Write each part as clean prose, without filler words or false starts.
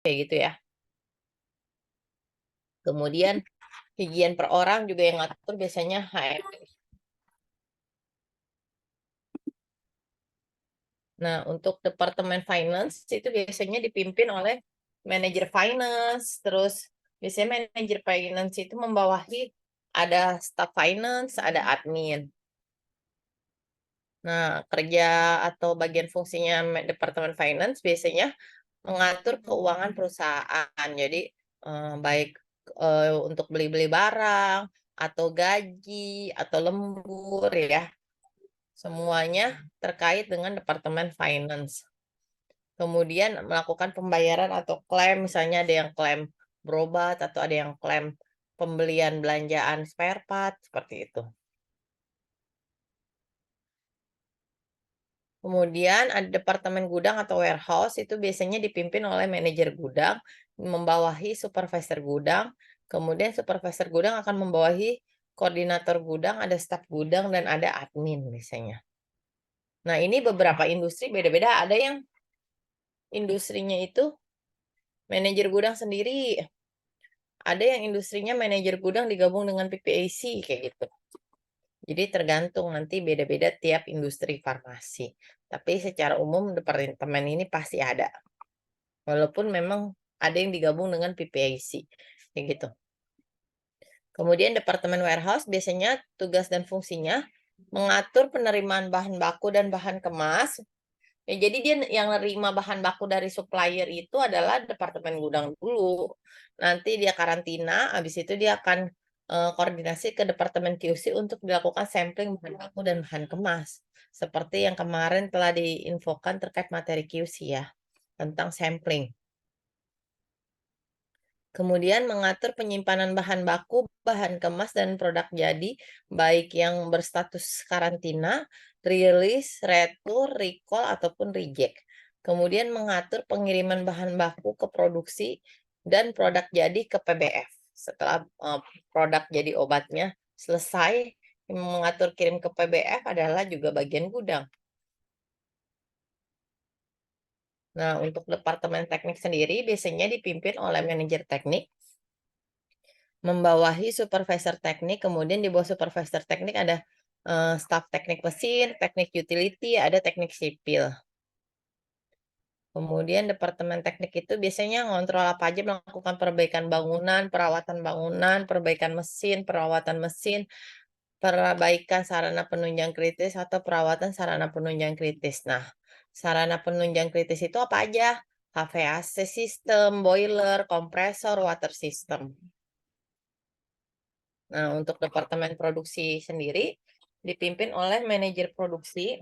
kayak gitu ya. Kemudian higien per orang juga yang ngatur biasanya HM. Nah, untuk Departemen Finance itu biasanya dipimpin oleh manajer finance, terus biasanya manajer finance itu membawahi ada staff finance, ada admin. Nah, kerja atau bagian fungsinya Departemen Finance biasanya mengatur keuangan perusahaan. Jadi, baik, untuk beli-beli barang, atau gaji, atau lembur ya, semuanya terkait dengan Departemen Finance. Kemudian melakukan pembayaran atau klaim, misalnya ada yang klaim berobat atau ada yang klaim pembelian belanjaan spare part, seperti itu. Kemudian ada Departemen Gudang atau warehouse, itu biasanya dipimpin oleh manajer gudang, membawahi supervisor gudang, kemudian supervisor gudang akan membawahi koordinator gudang, ada staf gudang, dan ada admin biasanya. Nah, ini beberapa industri beda-beda, ada yang industrinya itu manajer gudang sendiri, ada yang industrinya manajer gudang digabung dengan PPAC, kayak gitu. Jadi tergantung nanti beda-beda tiap industri farmasi. Tapi secara umum departemen ini pasti ada. Walaupun memang ada yang digabung dengan PPIC, kayak gitu. Kemudian Departemen Warehouse biasanya tugas dan fungsinya mengatur penerimaan bahan baku dan bahan kemas. Ya, jadi dia yang nerima bahan baku dari supplier itu adalah Departemen Gudang dulu. Nanti dia karantina, habis itu dia akan koordinasi ke Departemen QC untuk dilakukan sampling bahan baku dan bahan kemas. Seperti yang kemarin telah diinfokan terkait materi QC ya, tentang sampling. Kemudian mengatur penyimpanan bahan baku, bahan kemas, dan produk jadi, baik yang berstatus karantina, rilis, retur, recall, ataupun reject. Kemudian mengatur pengiriman bahan baku ke produksi dan produk jadi ke PBF. Setelah produk jadi obatnya selesai, mengatur kirim ke PBF adalah juga bagian gudang. Nah, untuk Departemen Teknik sendiri biasanya dipimpin oleh manajer teknik, membawahi supervisor teknik, kemudian di bawah supervisor teknik ada staf teknik mesin, teknik utility, ada teknik sipil. Kemudian Departemen Teknik itu biasanya ngontrol apa aja, melakukan perbaikan bangunan, perbaikan mesin, perawatan mesin, perbaikan sarana penunjang kritis atau perawatan sarana penunjang kritis. Nah, sarana penunjang kritis itu apa aja? HVAC system, boiler, kompresor, water system. Nah, untuk departemen produksi sendiri dipimpin oleh manajer produksi.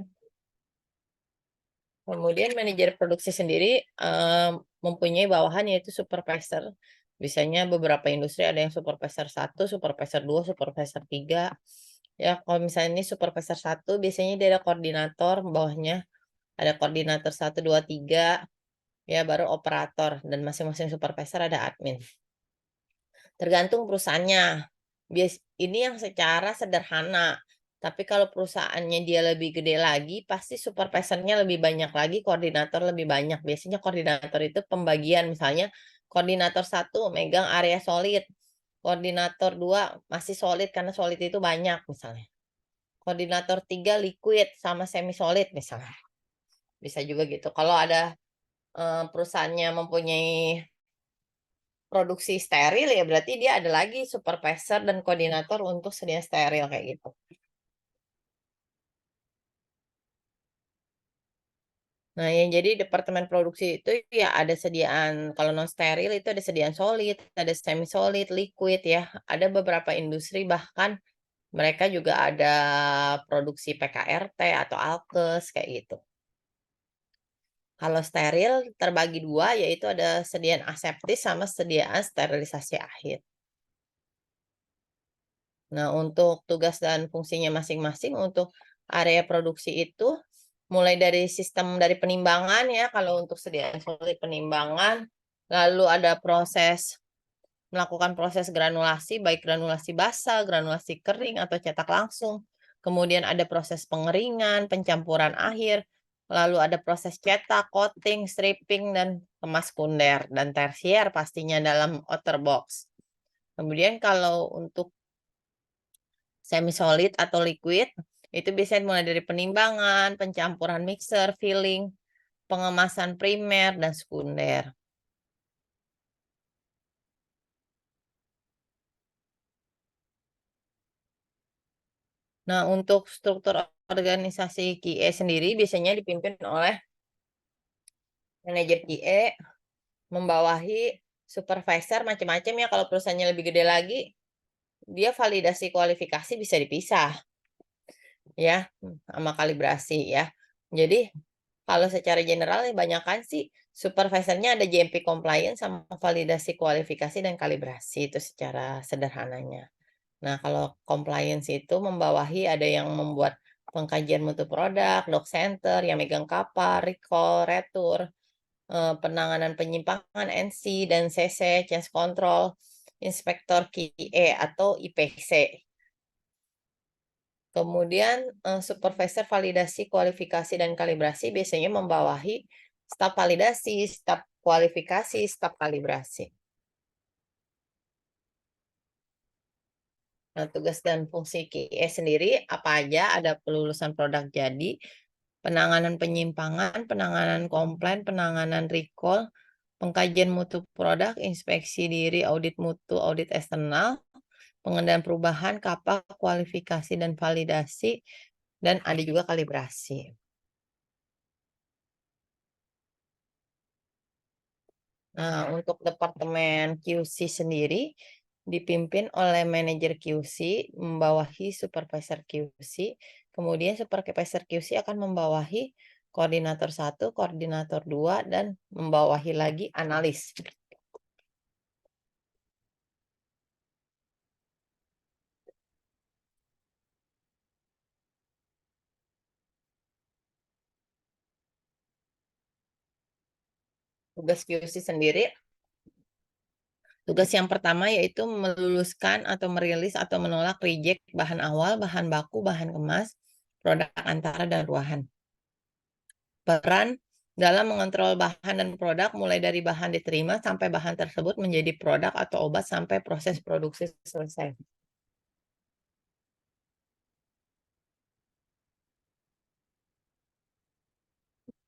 Kemudian manajer produksi sendiri mempunyai bawahan yaitu supervisor. Biasanya beberapa industri ada yang supervisor 1, supervisor 2, supervisor 3. Ya, kalau misalnya ini supervisor 1, biasanya dia ada koordinator, bawahnya ada koordinator 1, 2, 3, ya baru operator, dan masing-masing supervisor ada admin. Tergantung perusahaannya. Ini yang secara sederhana. Tapi kalau perusahaannya dia lebih gede lagi, pasti supervisornya lebih banyak lagi, koordinator lebih banyak. Biasanya koordinator itu pembagian, misalnya koordinator 1 megang area solid, koordinator 2 masih solid karena solid itu banyak misalnya. Koordinator 3 liquid sama semi solid misalnya. Bisa juga gitu. Kalau ada perusahaannya mempunyai produksi steril ya berarti dia ada lagi supervisor dan koordinator untuk sedia steril kayak gitu. Nah, yang jadi departemen produksi itu ya ada sediaan, kalau non steril itu ada sediaan solid, ada semi solid, liquid ya. Ada beberapa industri bahkan mereka juga ada produksi PKRT atau alkes kayak gitu. Kalau steril terbagi dua, yaitu ada sediaan aseptis sama sediaan sterilisasi akhir. Nah, untuk tugas dan fungsinya masing-masing untuk area produksi itu mulai dari sistem dari penimbangan ya, kalau untuk sediaan solid penimbangan, lalu ada melakukan proses granulasi, baik granulasi basah, granulasi kering, atau cetak langsung. Kemudian ada proses pengeringan, pencampuran akhir, lalu ada proses cetak, coating, stripping, dan kemas sekunder, dan tersier pastinya dalam outer box. Kemudian kalau untuk semi solid atau liquid, itu biasanya mulai dari penimbangan, pencampuran mixer, filling, pengemasan primer, dan sekunder. Nah, untuk struktur organisasi QE sendiri biasanya dipimpin oleh manajer QE, membawahi supervisor macam-macam ya. Kalau perusahaannya lebih gede lagi, dia validasi kualifikasi bisa dipisah ya, sama kalibrasi ya. Jadi kalau secara general ya banyakan sih supervisornya ada GMP compliance sama validasi kualifikasi dan kalibrasi itu secara sederhananya. Nah, kalau compliance itu membawahi ada yang membuat pengkajian mutu produk, doc center, yang megang kapal, recall, retur, penanganan penyimpangan NC dan CC, change control, inspektor QE atau IPC. Kemudian supervisor validasi, kualifikasi, dan kalibrasi biasanya membawahi staf validasi, staf kualifikasi, staf kalibrasi. Nah, tugas dan fungsi QE sendiri apa aja? Ada pelulusan produk jadi, penanganan penyimpangan, penanganan komplain, penanganan recall, pengkajian mutu produk, inspeksi diri, audit mutu, audit eksternal, pengendalian perubahan, kapal, kualifikasi dan validasi, dan ada juga kalibrasi. Nah, untuk departemen QC sendiri dipimpin oleh manajer QC, membawahi supervisor QC, kemudian supervisor QC akan membawahi koordinator 1, koordinator 2, dan membawahi lagi analis. Tugas QC sendiri, tugas yang pertama yaitu meluluskan atau merilis atau menolak reject bahan awal, bahan baku, bahan kemas, produk antara, dan ruahan. Peran dalam mengontrol bahan dan produk mulai dari bahan diterima sampai bahan tersebut menjadi produk atau obat sampai proses produksi selesai.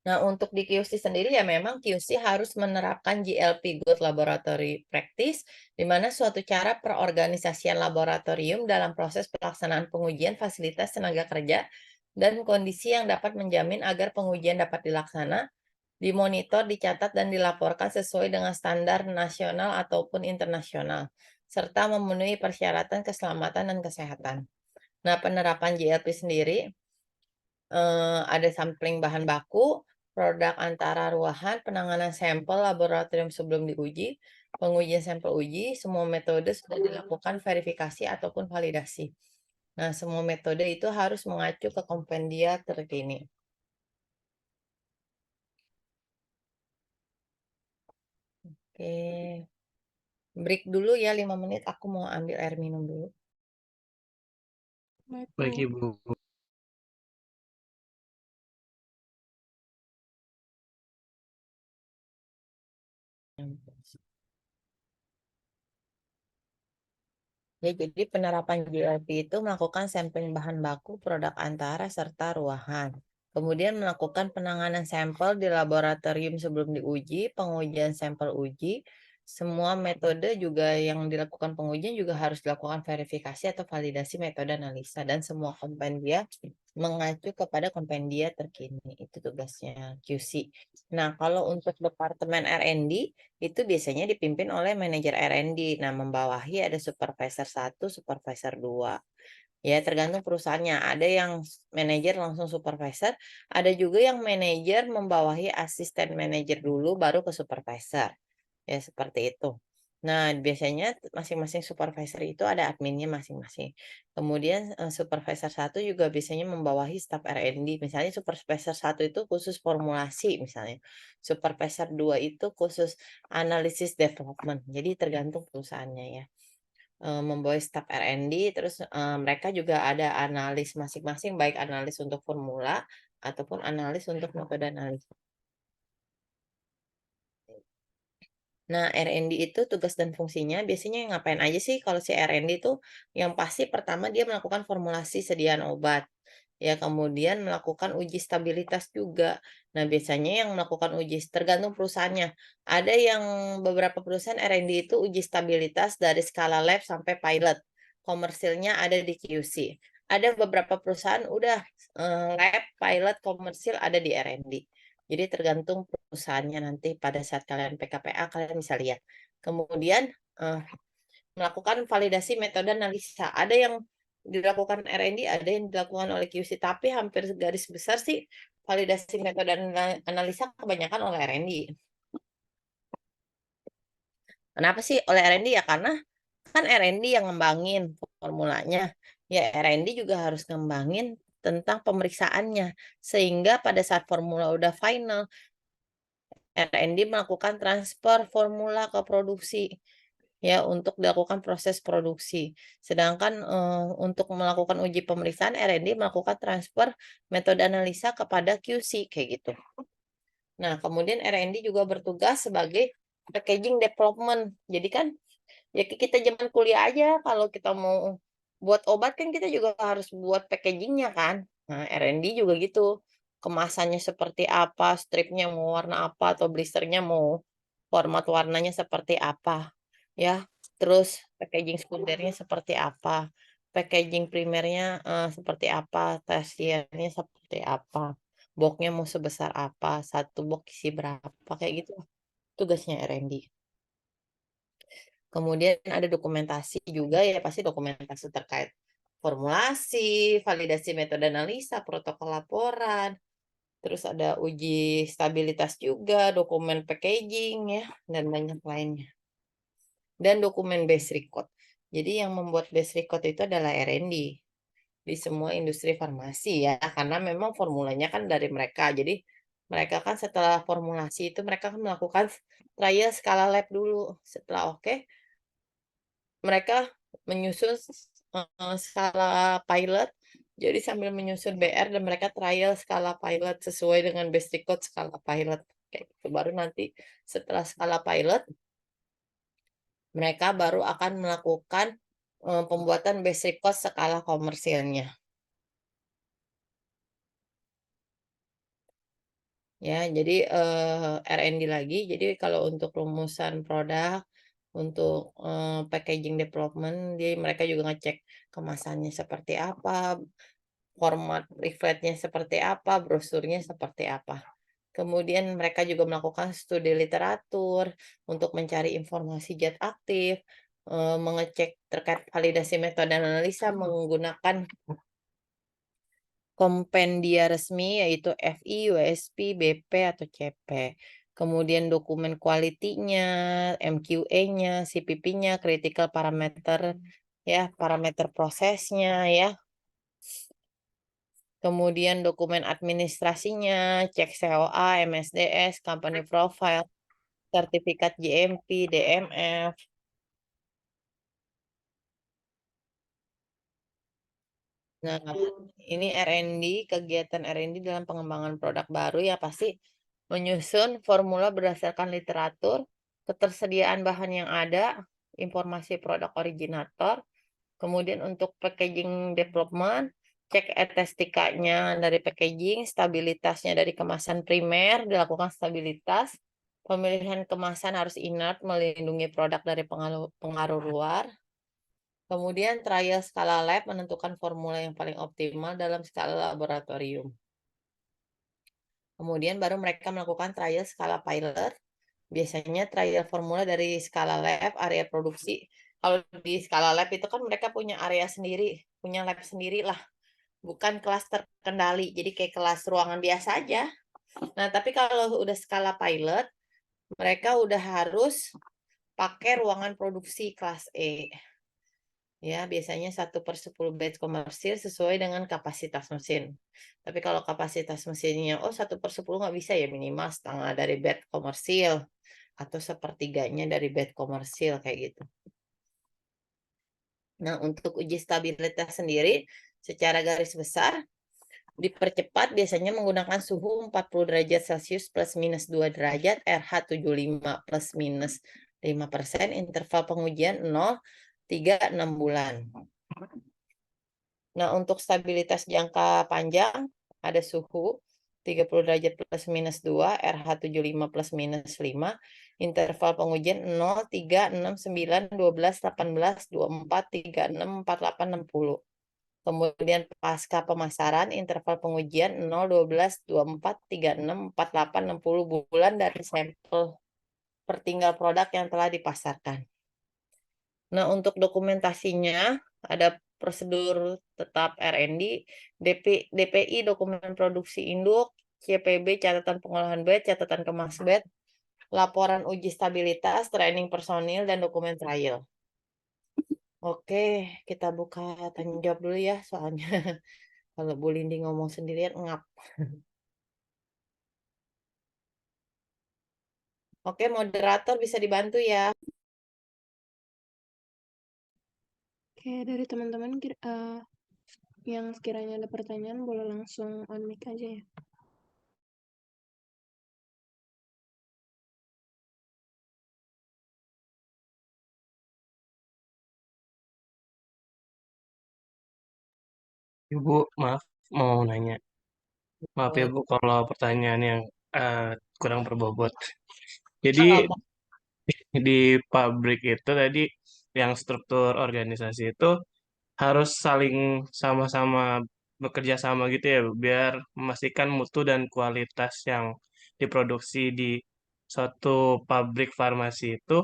Nah, untuk di QC sendiri ya memang QC harus menerapkan GLP Good Laboratory Practice, di mana suatu cara perorganisasian laboratorium dalam proses pelaksanaan pengujian fasilitas tenaga kerja dan kondisi yang dapat menjamin agar pengujian dapat dilaksana, dimonitor, dicatat, dan dilaporkan sesuai dengan standar nasional ataupun internasional, serta memenuhi persyaratan keselamatan dan kesehatan. Nah, penerapan GLP sendiri ada sampling bahan baku, produk antara ruahan, penanganan sampel laboratorium sebelum diuji, pengujian sampel uji, semua metode sudah dilakukan verifikasi ataupun validasi. Nah, semua metode itu harus mengacu ke kompendia terkini. Oke, break dulu ya 5 menit, aku mau ambil air minum dulu. Baik, Ibu. Ya, jadi penerapan GLP itu melakukan sampling bahan baku, produk antara, serta ruahan. Kemudian melakukan penanganan sampel di laboratorium sebelum diuji, pengujian sampel uji. Semua metode juga yang dilakukan pengujian juga harus dilakukan verifikasi atau validasi metode analisa. Dan semua kompendia mengacu kepada kompendia terkini. Itu tugasnya QC. Nah, kalau untuk Departemen R&D, itu biasanya dipimpin oleh manajer R&D. Nah, membawahi ada supervisor 1, supervisor 2. Ya, tergantung perusahaannya. Ada yang manajer langsung supervisor, ada juga yang manajer membawahi asisten manajer dulu baru ke supervisor. Ya, seperti itu. Nah, biasanya masing-masing supervisor itu ada adminnya masing-masing. Kemudian supervisor 1 juga biasanya membawahi staf R&D. Misalnya supervisor 1 itu khusus formulasi misalnya. Supervisor 2 itu khusus analisis development. Jadi tergantung perusahaannya ya. Membawahi staf R&D, terus mereka juga ada analis masing-masing, baik analis untuk formula ataupun analis untuk metode analisa. Nah, R&D itu tugas dan fungsinya biasanya ngapain aja sih kalau si R&D itu? Yang pasti pertama dia melakukan formulasi sediaan obat. Ya, kemudian melakukan uji stabilitas juga. Nah, biasanya yang melakukan uji tergantung perusahaannya. Ada yang beberapa perusahaan R&D itu uji stabilitas dari skala lab sampai pilot. Komersilnya ada di QC. Ada beberapa perusahaan udah lab, pilot, komersil ada di R&D. Jadi tergantung perusahaannya nanti pada saat kalian PKPA kalian bisa lihat. Kemudian melakukan validasi metode analisa. Ada yang dilakukan R&D, ada yang dilakukan oleh QC, tapi hampir garis besar sih validasi metode analisa kebanyakan oleh R&D. Kenapa sih oleh R&D? Ya karena kan R&D yang ngembangin formulanya. Ya R&D juga harus ngembangin tentang pemeriksaannya. Sehingga pada saat formula udah final, R&D melakukan transfer formula ke produksi ya untuk dilakukan proses produksi. Sedangkan untuk melakukan uji pemeriksaan R&D melakukan transfer metode analisa kepada QC kayak gitu. Nah, kemudian R&D juga bertugas sebagai packaging development. Jadi kan ya kita zaman kuliah aja kalau kita mau buat obat kan kita juga harus buat packagingnya kan. Nah, R&D juga gitu. Kemasannya seperti apa, stripnya mau warna apa, atau blisternya mau format warnanya seperti apa. Ya, terus packaging sekundernya seperti apa. Packaging primernya seperti apa, tersiernya seperti apa. Boxnya mau sebesar apa, satu box isi berapa, kayak gitu. Tugasnya R&D. Kemudian ada dokumentasi juga ya pasti dokumentasi terkait formulasi, validasi metode analisa, protokol laporan, terus ada uji stabilitas juga, dokumen packaging ya, dan banyak lainnya. Dan dokumen base record. Jadi yang membuat base record itu adalah R&D di semua industri farmasi ya, karena memang formulanya kan dari mereka. Jadi mereka kan setelah formulasi itu mereka kan melakukan trial skala lab dulu. Setelah oke, mereka menyusun skala pilot, jadi sambil menyusun BR dan mereka trial skala pilot sesuai dengan base record skala pilot. Kayak gitu. Baru nanti setelah skala pilot, mereka baru akan melakukan pembuatan base record skala komersilnya. Ya, jadi R&D lagi. Jadi kalau untuk rumusan produk, untuk packaging development, mereka juga ngecek kemasannya seperti apa, format leafletnya seperti apa, brosurnya seperti apa. Kemudian mereka juga melakukan studi literatur untuk mencari informasi zat aktif, mengecek terkait validasi metode analisa menggunakan kompendia resmi yaitu FI, USP, BP, atau CP. Kemudian dokumen quality-nya, MQA-nya, CPP-nya, critical parameter ya, parameter prosesnya ya. Kemudian dokumen administrasinya, cek COA, MSDS, company profile, sertifikat GMP, DMF. Nah, ini R&D, kegiatan R&D dalam pengembangan produk baru ya pasti menyusun formula berdasarkan literatur, ketersediaan bahan yang ada, informasi produk originator, kemudian untuk packaging development, cek estetikanya dari packaging, stabilitasnya dari kemasan primer, dilakukan stabilitas, pemilihan kemasan harus inert, melindungi produk dari pengaruh luar. Kemudian trial skala lab menentukan formula yang paling optimal dalam skala laboratorium. Kemudian baru mereka melakukan trial skala pilot. Biasanya trial formula dari skala lab, area produksi. Kalau di skala lab itu kan mereka punya area sendiri, punya lab sendiri lah. Bukan kelas terkendali, jadi kayak kelas ruangan biasa aja. Nah, tapi kalau udah skala pilot, mereka udah harus pakai ruangan produksi kelas E. Ya, biasanya 1/10 batch komersil sesuai dengan kapasitas mesin. Tapi kalau kapasitas mesinnya, 1/10 nggak bisa ya, minimal setengah dari batch komersil. Atau sepertiganya dari batch komersil, kayak gitu. Nah, untuk uji stabilitas sendiri, secara garis besar, Dipercepat biasanya menggunakan suhu 40 derajat Celcius plus minus 2 derajat, RH 75 plus minus 5%, interval pengujian 0, 3, 6 bulan. Nah, untuk stabilitas jangka panjang, ada suhu 30 derajat plus minus 2, RH 75 plus minus 5, interval pengujian 0, 3, 6, 9, 12, 18, 24, 36, 48, 60. Kemudian pasca pemasaran, interval pengujian 0, 12, 24, 36, 48, 60 bulan dari sampel pertinggal produk yang telah dipasarkan. Nah, untuk dokumentasinya ada prosedur tetap R&D, DPI dokumen produksi induk, CPB catatan pengolahan bed, catatan kemas bed, laporan uji stabilitas, training personil, dan dokumen trial. Oke, kita buka tanya jawab dulu ya, soalnya kalau Bu Lindi ngomong sendirian ngap. Oke, moderator bisa dibantu ya. Oke, dari teman-teman yang sekiranya ada pertanyaan boleh langsung on mic aja ya. Ibu, maaf mau nanya. Maaf ya Bu, kalau pertanyaan yang kurang berbobot. Jadi Apa? di pabrik itu tadi yang struktur organisasi itu harus saling sama-sama bekerja sama gitu ya, Bu, biar memastikan mutu dan kualitas yang diproduksi di suatu pabrik farmasi itu,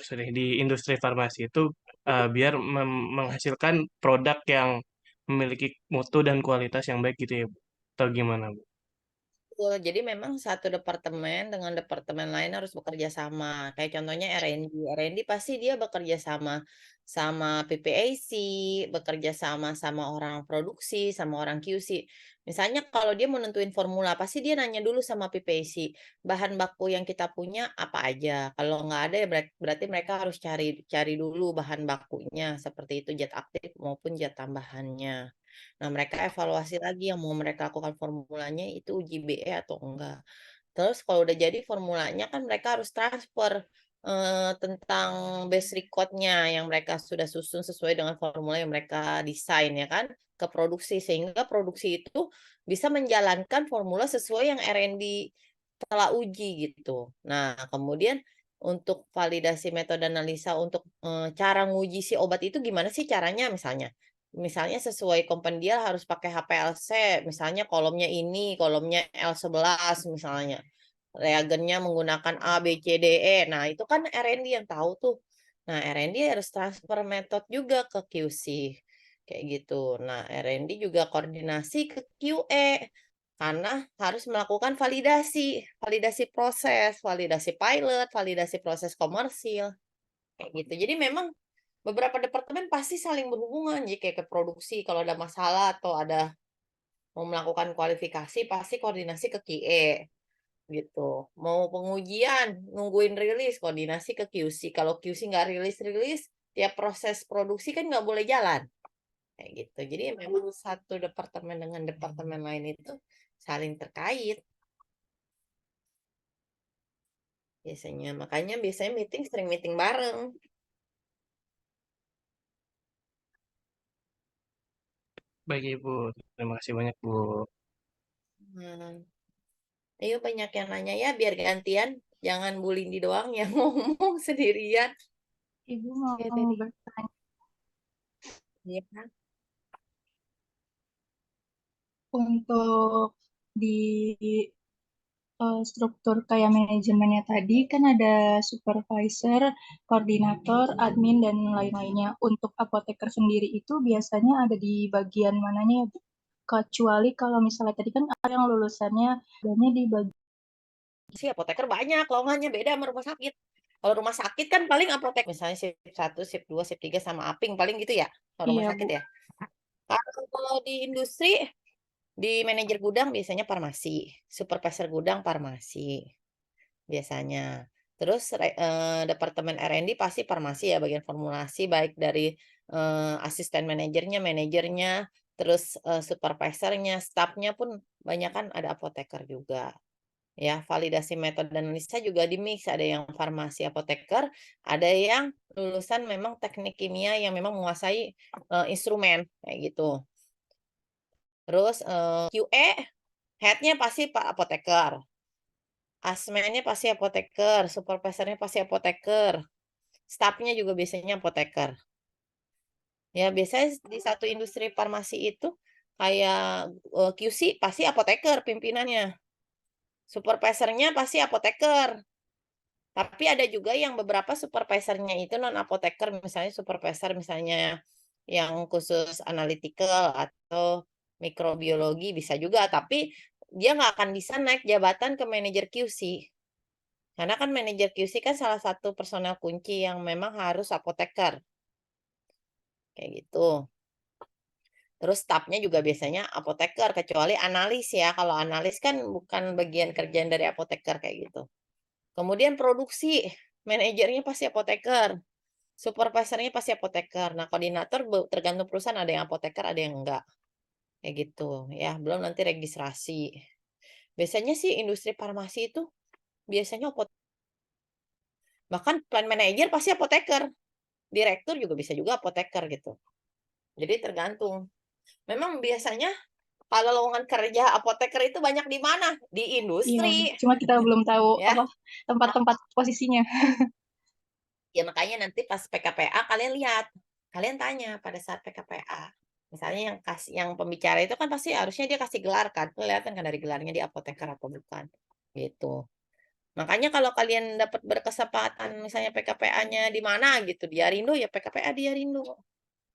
sorry, di industri farmasi itu biar menghasilkan produk yang memiliki mutu dan kualitas yang baik gitu ya, Bu. Atau gimana, Bu? Betul, jadi memang satu departemen dengan departemen lain harus bekerja sama. Kayak contohnya R&D. R&D pasti dia bekerja sama PPAC, bekerja sama orang produksi, sama orang QC. Misalnya kalau dia mau nentuin formula, pasti dia nanya dulu sama PPAC, bahan baku yang kita punya apa aja. Kalau nggak ada ya berarti mereka harus cari cari dulu bahan bakunya, seperti itu zat aktif maupun zat tambahannya. Nah, mereka evaluasi lagi yang mau mereka lakukan formulanya itu uji BE atau enggak. Terus kalau udah jadi formulanya kan mereka harus transfer tentang base recordnya yang mereka sudah susun sesuai dengan formula yang mereka desain ya kan ke produksi sehingga produksi itu bisa menjalankan formula sesuai yang R&D telah uji gitu. Nah, kemudian untuk validasi metode analisa untuk cara nguji si obat itu gimana sih caranya misalnya? Misalnya sesuai kompendial harus pakai HPLC, misalnya kolomnya ini, kolomnya L11 misalnya. Reagennya menggunakan A, B, C, D, E. Nah, itu kan R&D yang tahu tuh. Nah, R&D harus transfer metode juga ke QC. Kayak gitu. Nah, R&D juga koordinasi ke QE. Karena harus melakukan validasi. Validasi proses, validasi pilot, validasi proses komersil. Kayak gitu. Jadi memang beberapa departemen pasti saling berhubungan. Jadi kayak ke produksi, kalau ada masalah atau ada mau melakukan kualifikasi, pasti koordinasi ke QE gitu. Mau pengujian, nungguin rilis, koordinasi ke QC. Kalau QC nggak rilis-rilis, tiap proses produksi kan nggak boleh jalan. Kayak gitu. Jadi memang satu departemen dengan departemen lain itu saling terkait biasanya. Makanya biasanya meeting sering meeting bareng. Baik Ibu, terima kasih banyak Bu. Hmm. Ayo banyak yang nanya ya, biar gantian. Jangan Bu Lindi doang yang ngomong sendirian. Ibu mau Oke, dari bertanya Iya kan? untuk di struktur kayak manajemennya tadi kan ada supervisor, koordinator, admin dan lain-lainnya. Untuk apoteker sendiri itu biasanya ada di bagian mananya ya, Bu? Kecuali kalau misalnya tadi kan ada yang lulusannya adanya di bagian Si apoteker banyak, lowongannya beda sama rumah sakit. Kalau rumah sakit kan paling apotek misalnya shift 1, shift 2, shift 3 sama aping paling gitu ya. Kalau rumah iya, sakit Bu. ya. Kalau di industri, di manajer gudang biasanya farmasi, supervisor gudang farmasi biasanya. Terus departemen R&D pasti farmasi ya bagian formulasi baik dari asisten manajernya, terus supervisornya, stafnya pun banyak kan ada apoteker juga. Ya, validasi metode analisa juga di-mix, ada yang farmasi apoteker, ada yang lulusan memang teknik kimia yang memang menguasai instrumen kayak gitu. Terus QE head-nya pasti Pak apoteker. Asmennya pasti apoteker, supervisornya pasti apoteker, stafnya juga biasanya apoteker. Ya, biasanya di satu industri farmasi itu kayak QC pasti apoteker pimpinannya. Supervisornya pasti apoteker. Tapi ada juga yang beberapa supervisornya itu non apoteker, misalnya supervisor misalnya yang khusus analytical atau mikrobiologi bisa juga, tapi dia nggak akan bisa naik jabatan ke manajer QC. Karena kan manajer QC kan salah satu personel kunci yang memang harus apoteker. Kayak gitu. Terus stafnya juga biasanya apoteker, kecuali analis ya. Kalau analis kan bukan bagian kerjaan dari apoteker kayak gitu. Kemudian produksi, manajernya pasti apoteker. Supervisornya pasti apoteker. Nah, koordinator tergantung perusahaan, ada yang apoteker, ada yang enggak. Kayak gitu ya. Belum nanti registrasi. Biasanya sih industri farmasi itu biasanya bahkan plan manager pasti apoteker. Direktur juga bisa juga apoteker gitu. Jadi tergantung. Memang biasanya kalau lowongan kerja apoteker itu banyak di mana? Di Iya, industri. cuma kita belum tahu Ya. apa tempat-tempat posisinya. Ya makanya nanti pas PKPA kalian lihat. Kalian tanya pada saat PKPA. Misalnya yang pembicara itu kan pasti harusnya dia kasih gelar kan. Kelihatan kan dari gelarnya dia apoteker atau bukan. Gitu. Makanya kalau kalian dapat berkesempatan misalnya PKPA-nya di mana gitu, di Arindo ya PKPA di Arindo.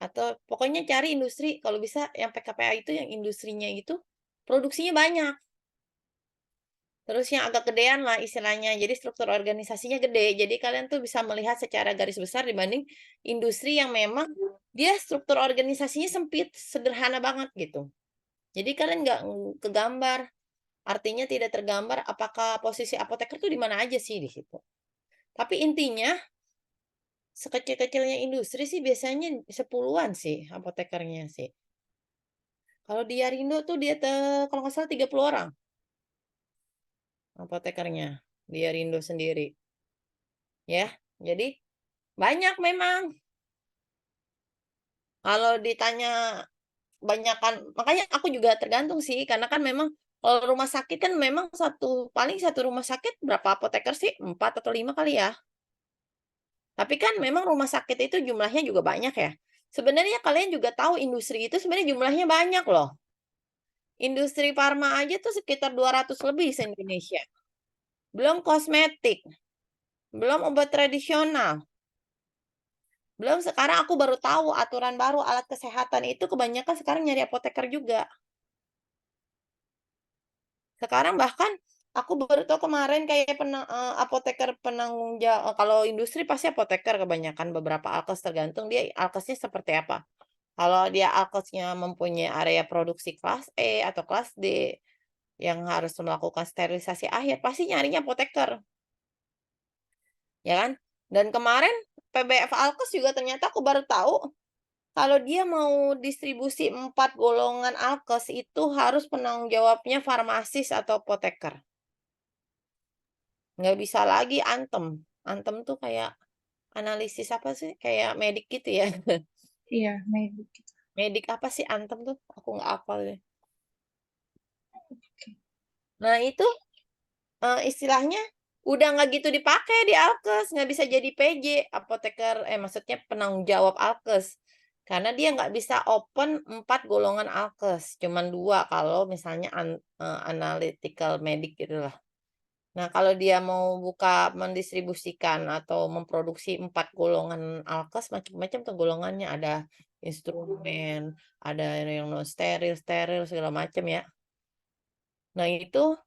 Atau pokoknya cari industri kalau bisa yang PKPA itu yang industrinya itu produksinya banyak. Terus yang agak gedean lah istilahnya. Jadi struktur organisasinya gede. Jadi kalian tuh bisa melihat secara garis besar dibanding industri yang memang dia struktur organisasinya sempit, sederhana banget gitu. Jadi kalian nggak kegambar. Artinya tidak tergambar apakah posisi apoteker tuh di mana aja sih di situ. Tapi intinya sekecil-kecilnya industri sih biasanya 10-an sih apotekernya sih. Kalau di Arindo tuh dia kalau nggak salah 30 orang apotekernya di Arindo sendiri. Ya, jadi banyak memang. Kalau ditanya banyakan, makanya aku juga tergantung sih, karena kan memang kalau rumah sakit kan memang paling satu rumah sakit berapa apoteker sih? 4 atau 5 kali ya. Tapi kan memang rumah sakit itu jumlahnya juga banyak ya. Sebenarnya kalian juga tahu industri itu sebenarnya jumlahnya banyak loh. Industri farma aja tuh sekitar 200 lebih se-Indonesia. Belum kosmetik, belum obat tradisional. Belum sekarang aku baru tahu aturan baru alat kesehatan itu kebanyakan sekarang nyari apoteker juga. Sekarang bahkan aku baru tahu kemarin kayak apoteker penanggung jawab, kalau industri pasti apoteker kebanyakan, beberapa alkes tergantung dia alkesnya seperti apa. Kalau dia alkesnya mempunyai area produksi kelas E atau kelas D yang harus melakukan sterilisasi akhir, pasti nyarinya apoteker. Ya kan? Dan kemarin PBF Alkes juga ternyata aku baru tahu kalau dia mau distribusi 4 golongan alkes itu harus penanggung jawabnya farmasis atau apoteker. Nggak bisa lagi antem. Antem tuh kayak analisis apa sih? Kayak medik gitu ya. Iya, maybe. Medik apa sih antem tuh? Aku nggak hafal deh. Nah itu istilahnya udah nggak gitu dipakai di alkes. Nggak bisa jadi PJ, apoteker, maksudnya penanggung jawab alkes. Karena dia nggak bisa open 4 golongan alkes. Cuman 2 kalau misalnya analytical medik gitu lah. Nah, kalau dia mau buka mendistribusikan atau memproduksi 4 golongan alkes, macam-macam tuh golongannya. Ada instrumen, ada yang non steril, steril, segala macam ya. Nah, itu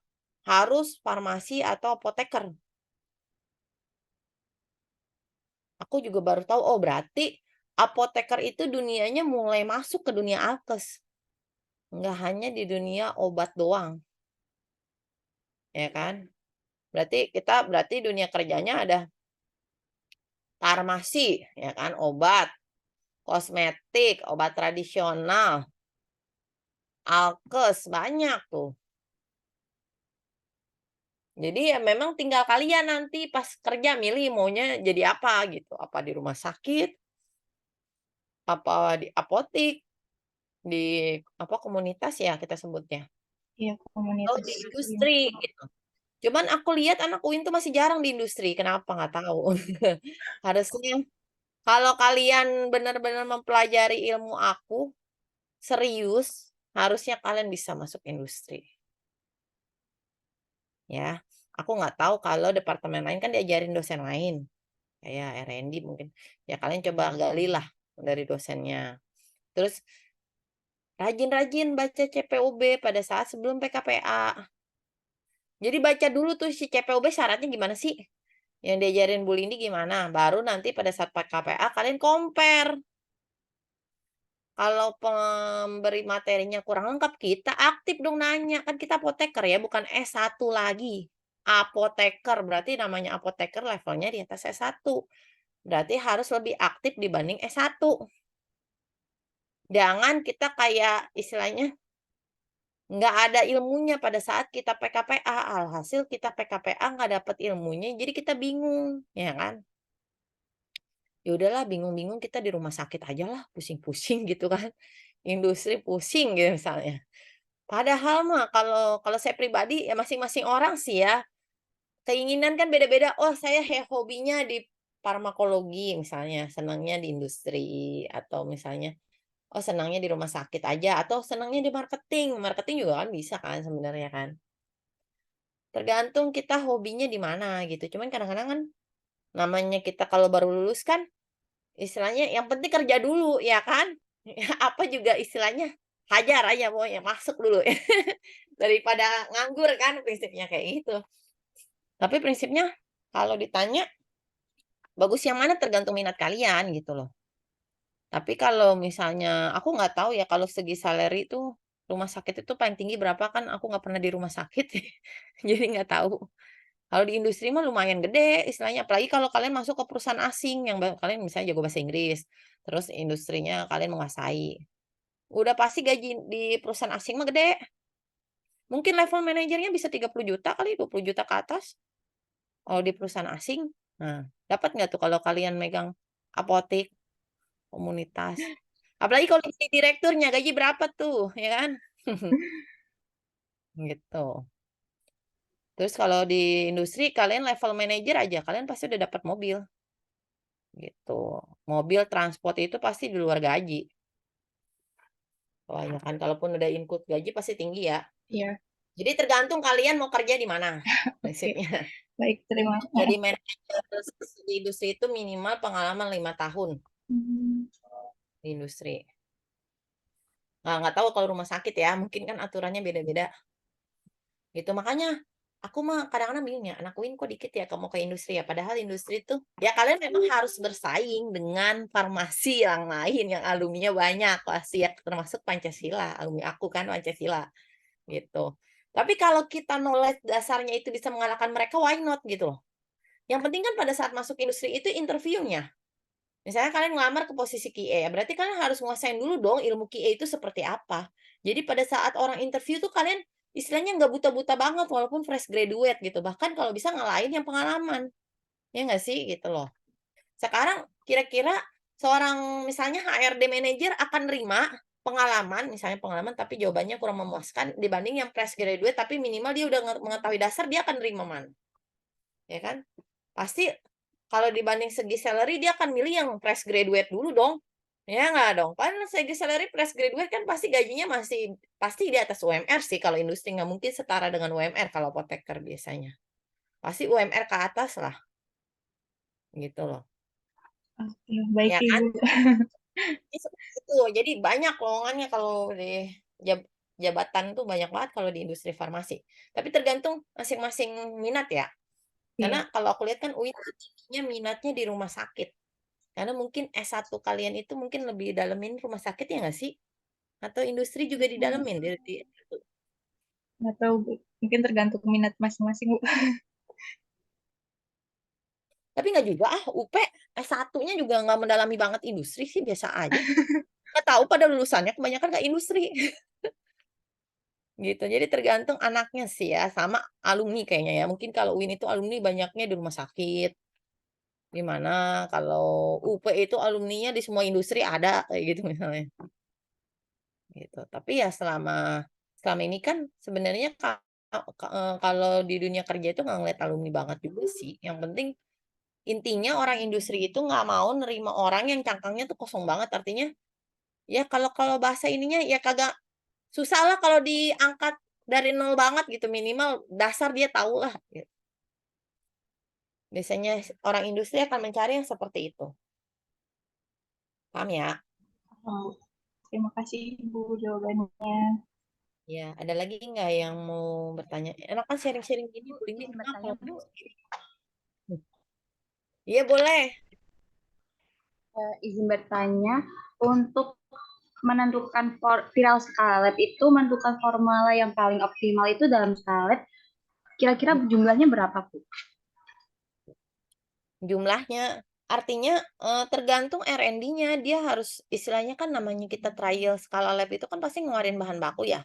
harus farmasi atau apoteker. Aku juga baru tahu, oh berarti apoteker itu dunianya mulai masuk ke dunia alkes. Nggak hanya di dunia obat doang. Ya kan? Berarti dunia kerjanya ada farmasi, ya kan, obat, kosmetik, obat tradisional, Alkes, banyak tuh. Jadi ya memang tinggal kalian nanti pas kerja milih maunya jadi apa gitu, apa di rumah sakit, apa di apotik, di apa komunitas ya kita sebutnya, Iya, atau komunitas. di Iya. industri gitu. Cuman aku lihat anak UIN tuh masih jarang di industri, kenapa nggak tahu. Harusnya kalau kalian benar-benar mempelajari ilmu aku serius, harusnya kalian bisa masuk industri. Ya, aku nggak tahu kalau departemen lain kan diajarin dosen lain, kayak R&D mungkin. Ya kalian coba galilah dari dosennya. Terus rajin-rajin baca CPUB pada saat sebelum PKPA. Jadi baca dulu tuh si CPUB syaratnya gimana sih? Yang diajarin Bu Lindi gimana? Baru nanti pada saat PKPA kalian compare. Kalau pemberi materinya kurang lengkap, kita aktif dong nanya. Kan kita apoteker ya, bukan S1 lagi. Apoteker, berarti namanya apoteker levelnya di atas S1. Berarti harus lebih aktif dibanding S1. Jangan kita kayak istilahnya nggak ada ilmunya pada saat kita PKPA. Alhasil kita PKPA nggak dapat ilmunya, jadi kita bingung, ya kan? Ya udahlah bingung-bingung kita di rumah sakit aja lah, pusing-pusing gitu kan. Industri pusing gitu misalnya. Padahal mah kalau kalau saya pribadi ya masing-masing orang sih ya, keinginan kan beda-beda. Oh saya hobinya di farmakologi misalnya, senangnya di industri atau misalnya oh senangnya di rumah sakit aja atau senangnya di marketing. Marketing juga kan bisa kan sebenarnya kan. Tergantung kita hobinya di mana gitu. Cuman kadang-kadang kan namanya kita kalau baru lulus kan istilahnya yang penting kerja dulu ya kan. Apa juga istilahnya hajar aja pokoknya masuk dulu ya. Daripada nganggur kan prinsipnya kayak gitu. Tapi prinsipnya kalau ditanya bagus yang mana tergantung minat kalian gitu loh. Tapi kalau misalnya aku nggak tahu ya kalau segi salary itu rumah sakit itu paling tinggi berapa kan aku nggak pernah di rumah sakit jadi nggak tahu. Kalau di industri mah lumayan gede istilahnya apalagi kalau kalian masuk ke perusahaan asing yang kalian misalnya jago bahasa Inggris terus industrinya kalian menguasai. Udah pasti gaji di perusahaan asing mah gede. Mungkin level manajernya bisa 30 juta kali 20 juta ke atas. Kalau di perusahaan asing. Nah, dapat nggak tuh kalau kalian megang apotek, komunitas? Apalagi kalau jadi direkturnya gaji berapa tuh, ya kan? Gitu. Terus kalau di industri kalian level manajer aja, kalian pasti udah dapat mobil. Gitu. Mobil transport itu pasti di luar gaji. Soalnya kan kalaupun udah include gaji pasti tinggi ya. Iya. Jadi tergantung kalian mau kerja di mana Oke. prinsipnya. Baik, terima Jadi manajer di industri itu minimal pengalaman 5 tahun di industri. Nah, nggak tahu kalau rumah sakit ya, mungkin kan aturannya beda-beda. Gitu, makanya aku mah kadang-kadang bingung ya, anak UIN kok dikit ya kamu ke industri ya. Padahal industri itu, ya kalian memang harus bersaing dengan farmasi yang lain yang alumninya banyak. Pasti ya termasuk Pancasila, alumni aku kan Pancasila. Gitu. Tapi kalau kita knowledge dasarnya itu bisa mengalahkan mereka, why not gitu loh. Yang penting kan pada saat masuk industri itu interviewnya. Misalnya kalian ngelamar ke posisi QA, berarti kalian harus nguasain dulu dong ilmu QA itu seperti apa. Jadi pada saat orang interview tuh kalian istilahnya nggak buta-buta banget walaupun fresh graduate gitu. Bahkan kalau bisa ngalahin yang pengalaman. Ya nggak sih gitu loh. Sekarang kira-kira seorang misalnya HRD manager akan nerima pengalaman, misalnya pengalaman tapi jawabannya kurang memuaskan dibanding yang fresh graduate tapi minimal dia udah mengetahui dasar dia akan nerima mana. Ya kan? Pasti kalau dibanding segi salary dia akan milih yang fresh graduate dulu dong. Ya nggak dong? Kan segi salary fresh graduate kan pasti gajinya masih pasti di atas UMR sih kalau industri nggak mungkin setara dengan UMR kalau apoteker biasanya. Pasti UMR ke atas lah. Gitu loh. Oke, baik Ya kan? Ibu. Jadi seperti itu. Jadi banyak lowongannya kalau di jabatan tuh banyak banget kalau di industri farmasi. Tapi tergantung masing-masing minat ya. Iya. Karena kalau aku lihat kan UIN tingginya minatnya di rumah sakit. Karena mungkin S1 kalian itu mungkin lebih dalemin rumah sakit ya nggak sih? Atau industri juga didalemin di Nggak tahu, Bu. Mungkin tergantung minat masing-masing, Bu. tapi nggak juga UP S1-nya juga nggak mendalami banget industri sih biasa aja. Nggak tahu pada lulusannya kebanyakan nggak industri. Gitu. Jadi tergantung anaknya sih ya, sama alumni kayaknya ya. Mungkin kalau UIN itu alumni banyaknya di rumah sakit, di mana kalau UP itu alumninya di semua industri ada, kayak gitu misalnya. Gitu. Tapi ya selama ini kan sebenarnya kalau di dunia kerja itu nggak ngeliat alumni banget juga sih. Yang penting intinya orang industri itu nggak mau nerima orang yang cangkangnya tuh kosong banget. Artinya ya kalau kalau bahasa ininya ya kagak susah lah kalau diangkat dari nol banget gitu, minimal dasar dia tahu lah. Gitu. Biasanya orang industri akan mencari yang seperti itu. Paham ya? Oh, terima kasih Bu jawabannya. Ya, ada lagi nggak yang mau bertanya? Enak kan sharing-sharing gini, Bu Lindi, Izin kenapa? bertanya, Bu. Iya boleh. Izin bertanya, untuk menentukan viral skala lab itu menentukan formula yang paling optimal itu dalam skala lab, kira-kira jumlahnya berapa, Bu? Jumlahnya, artinya tergantung R&D-nya. Dia harus, istilahnya kan namanya kita trial skala lab itu kan pasti ngeluarin bahan baku ya.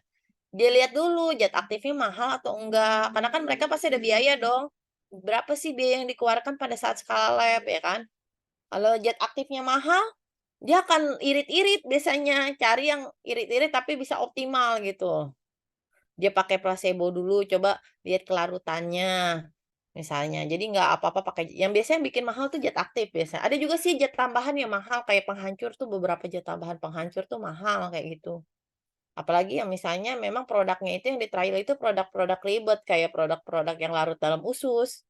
Dia lihat dulu zat aktifnya mahal atau enggak. Karena kan mereka pasti ada biaya dong. Berapa sih biaya yang dikeluarkan pada saat skala lab ya kan? Kalau zat aktifnya mahal, dia akan irit-irit biasanya. Cari yang irit-irit tapi bisa optimal gitu. Dia pakai placebo dulu, coba lihat kelarutannya. Misalnya, jadi nggak apa-apa pakai yang biasanya bikin mahal tuh zat aktif biasa. Ada juga sih zat tambahan yang mahal kayak penghancur tuh beberapa zat tambahan penghancur tuh mahal kayak gitu. Apalagi yang misalnya memang produknya itu yang di trial itu produk-produk ribet kayak produk-produk yang larut dalam usus,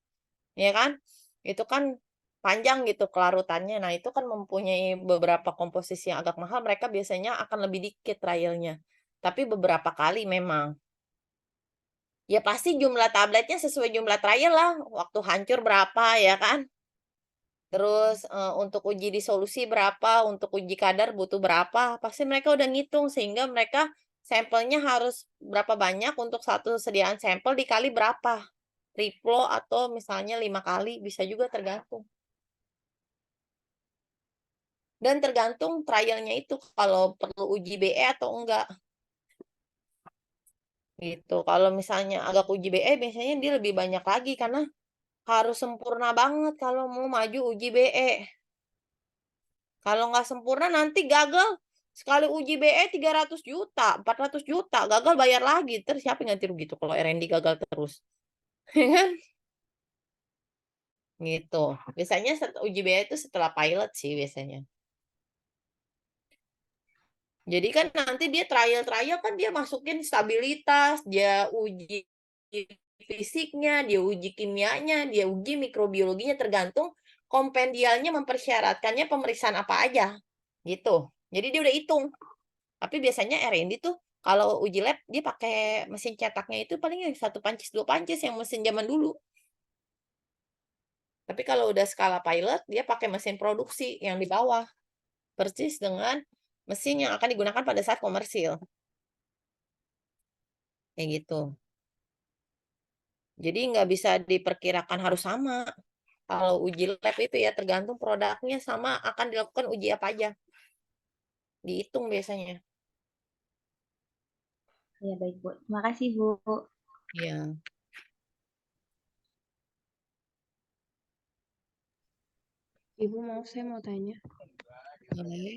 ya kan? Itu kan panjang gitu kelarutannya. Nah, itu kan mempunyai beberapa komposisi yang agak mahal, mereka biasanya akan lebih dikit trialnya. Tapi beberapa kali memang. Ya pasti jumlah tabletnya sesuai jumlah trial lah, waktu hancur berapa ya kan? Terus, untuk uji disolusi berapa, untuk uji kadar butuh berapa, pasti mereka udah ngitung sehingga mereka sampelnya harus berapa banyak untuk satu sediaan sampel dikali berapa, triplo atau misalnya 5 kali, bisa juga tergantung. Dan tergantung trialnya itu kalau perlu uji BE atau enggak. Gitu. Kalau misalnya agak uji BE biasanya dia lebih banyak lagi karena harus sempurna banget kalau mau maju uji BE. Kalau nggak sempurna nanti gagal. Sekali uji BE 300 juta, 400 juta, gagal bayar lagi. Terus siapa yang ganti rugi tuh kalau R&D gagal terus? Ya kan? Gitu. Biasanya uji BE itu setelah pilot sih biasanya. Jadi kan nanti dia trial-trial kan dia masukin stabilitas, dia uji fisiknya, dia uji kimianya, dia uji mikrobiologinya, tergantung kompendialnya mempersyaratkannya pemeriksaan apa aja. Gitu. Jadi dia udah hitung. Tapi biasanya R&D tuh kalau uji lab dia pakai mesin cetaknya itu paling yang 1 pancis 2 pancis yang mesin zaman dulu. Tapi kalau udah skala pilot dia pakai mesin produksi yang di bawah. Persis dengan mesin yang akan digunakan pada saat komersil. Kayak gitu. Jadi nggak bisa diperkirakan harus sama. Kalau uji lab itu ya tergantung produknya sama akan dilakukan uji apa aja. Dihitung biasanya. Ya, baik, Bu. Terima kasih, Bu. Iya. Ibu saya mau tanya. Boleh.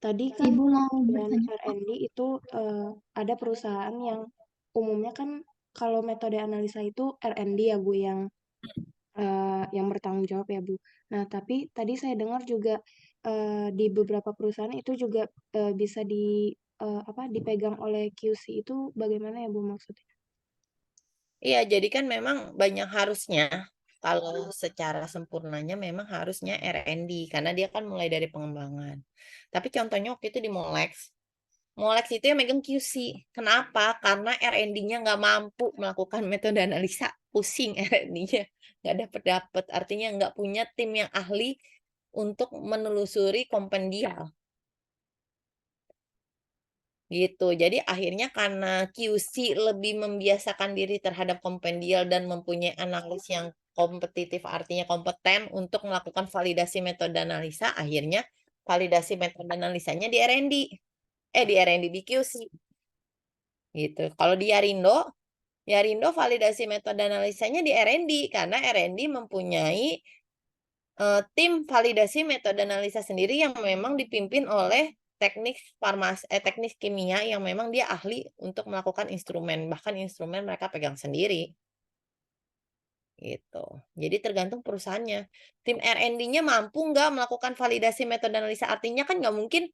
Tadi kan Ibu mau dengan bertanya. R&D itu ada perusahaan yang umumnya kan kalau metode analisa itu R&D ya Bu yang bertanggung jawab ya Bu. Nah tapi tadi saya dengar juga di beberapa perusahaan itu juga bisa dipegang oleh QC itu bagaimana ya Bu maksudnya? Iya, jadi kan memang banyak harusnya. Kalau secara sempurnanya memang harusnya R&D karena dia kan mulai dari pengembangan. Tapi contohnya waktu itu di Molex. Molex itu yang megang QC. Kenapa? Karena R&D-nya nggak mampu melakukan metode analisa. Pusing R&D-nya. Nggak dapet-dapet. Artinya nggak punya tim yang ahli untuk menelusuri kompendial. Gitu. Jadi akhirnya karena QC lebih membiasakan diri terhadap kompendial dan mempunyai analis yang kompetitif, artinya kompeten untuk melakukan validasi metode analisa, akhirnya validasi metode analisanya di R&D. Di R&D, di QC. Gitu. Kalau di Yarindo validasi metode analisanya di R&D karena R&D mempunyai tim validasi metode analisa sendiri yang memang dipimpin oleh teknik kimia yang memang dia ahli untuk melakukan instrumen, bahkan instrumen mereka pegang sendiri. Gitu. Jadi tergantung perusahaannya. Tim R&D-nya mampu nggak melakukan validasi metode analisa? Artinya kan nggak mungkin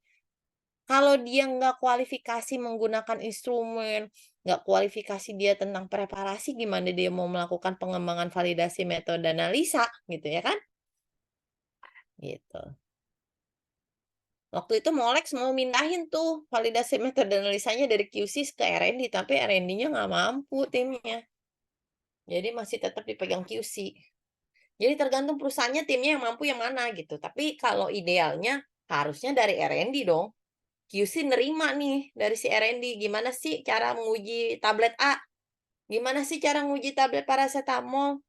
kalau dia nggak kualifikasi menggunakan instrumen, nggak kualifikasi dia tentang preparasi, gimana dia mau melakukan pengembangan validasi metode analisa, gitu ya kan? Gitu. Waktu itu Molex mau mindahin tuh validasi metode analisanya dari QC ke R&D, tapi R&D-nya nggak mampu timnya. Jadi masih tetap dipegang QC. Jadi tergantung perusahaannya timnya yang mampu yang mana gitu. Tapi kalau idealnya harusnya dari R&D dong. QC nerima nih dari si R&D. Gimana sih cara menguji tablet A? Gimana sih cara menguji tablet paracetamol?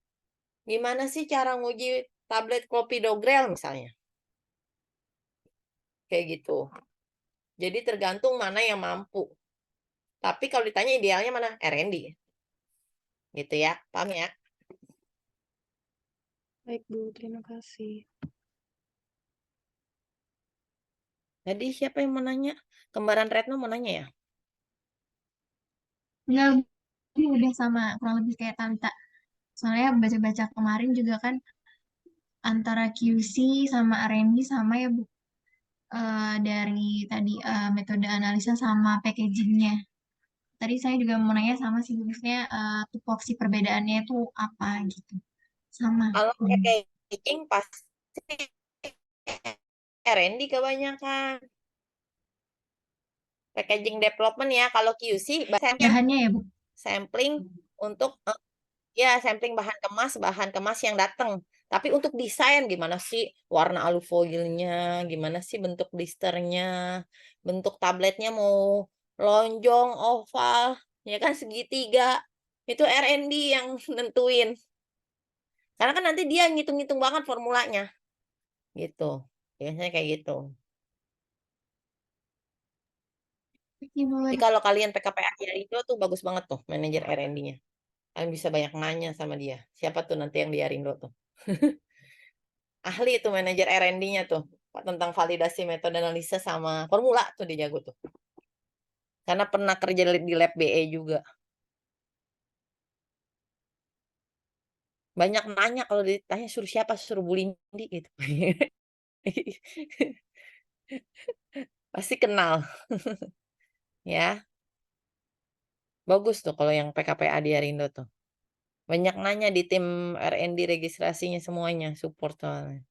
Gimana sih cara menguji tablet clopidogrel misalnya? Kayak gitu. Jadi tergantung mana yang mampu. Tapi kalau ditanya idealnya mana? R&D. Gitu ya. Paham ya? Baik, Bu. Terima kasih. Tadi siapa yang mau nanya? Kembaran Retno mau nanya ya? Enggak, ini udah sama kurang lebih kayak Tanta. Soalnya baca-baca kemarin juga kan antara QC sama R&D sama ya Bu. Dari tadi metode analisa sama packagingnya. Tadi saya juga mau nanya sama sih, maksudnya tupoksi perbedaannya itu apa gitu. Sama. Kalau packaging pasti R&D kebanyakan. Packaging development ya. Kalau QC Bahannya ya Bu. sampling untuk sampling bahan kemas yang datang. Tapi untuk desain gimana sih warna alufoilnya, gimana sih bentuk blisternya, bentuk tabletnya mau lonjong, oval, ya kan segitiga. Itu R&D yang nentuin. Karena kan nanti dia ngitung-ngitung banget formulanya. Gitu. Biasanya kayak gitu. Jadi kalau kalian PKPA Yarindo tuh bagus banget tuh manajer R&D-nya. Kalian bisa banyak nanya sama dia. Siapa tuh nanti yang di Yarindo tuh? Ahli itu manajer R&D-nya tuh. Tentang validasi metode analisa sama formula tuh dia jago tuh. Karena pernah kerja di lab BE juga. Banyak nanya kalau ditanya suruh siapa, suruh Bu Lindi gitu. Pasti kenal. Ya. Bagus tuh kalau yang PKPA di Yarindo tuh. Banyak nanya di tim R&D registrasinya semuanya, support soalnya.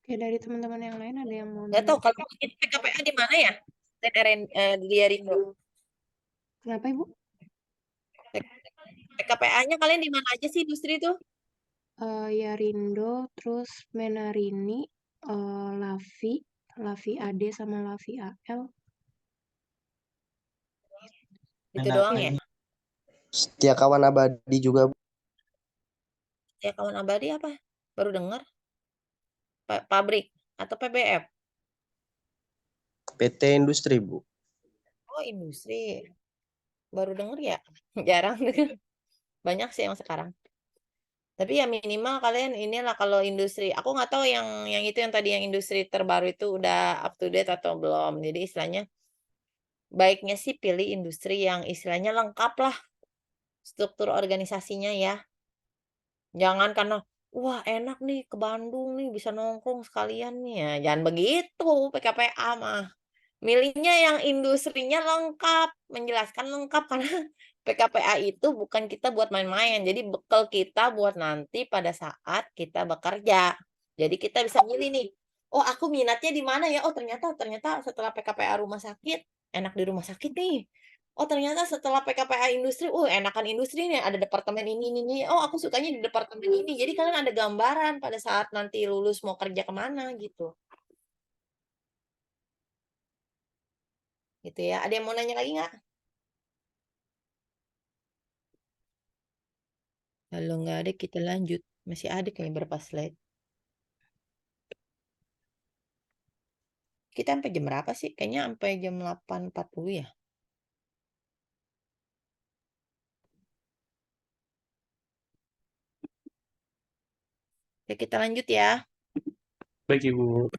Oke, dari teman-teman yang lain ada yang mau Nggak nanya? tahu kalau itu PKPA di mana ya? Di Yarindo. Kenapa, Ibu? PKPA-nya kalian di mana aja sih industri tuh? Yarindo, terus Menarini, Lavi AD sama Lavi AL. Itu doang ya? Setia Kawan Abadi juga, Bu. Ya kawan abadi apa? Baru dengar. Pabrik atau PBF? PT Industri, Bu. Oh, industri. Baru denger ya? Jarang denger. Banyak sih yang sekarang. Tapi ya minimal kalian inilah kalau industri. Aku nggak tahu yang itu yang tadi yang industri terbaru itu udah up to date atau belum. Jadi istilahnya baiknya sih pilih industri yang istilahnya lengkap lah struktur organisasinya ya. Jangan karena wah enak nih ke Bandung nih bisa nongkrong sekalian nih ya. Jangan begitu PKPA mah. Milihnya yang industrinya lengkap, menjelaskan lengkap karena PKPA itu bukan kita buat main-main. Jadi bekal kita buat nanti pada saat kita bekerja. Jadi kita bisa milih nih. Oh, aku minatnya di mana ya? Oh, ternyata setelah PKPA rumah sakit, enak di rumah sakit nih. Oh, ternyata setelah PKPA industri, enakan industri nih, ada departemen ini. Oh, aku sukanya di departemen ini. Jadi kalian ada gambaran pada saat nanti lulus mau kerja kemana gitu. Gitu ya. Ada yang mau nanya lagi nggak? Kalau nggak ada kita lanjut. Masih ada kayaknya berapa slide. Kita sampai jam berapa sih? Kayaknya sampai jam 8.40 ya. Oke, kita lanjut ya. Baik Ibu.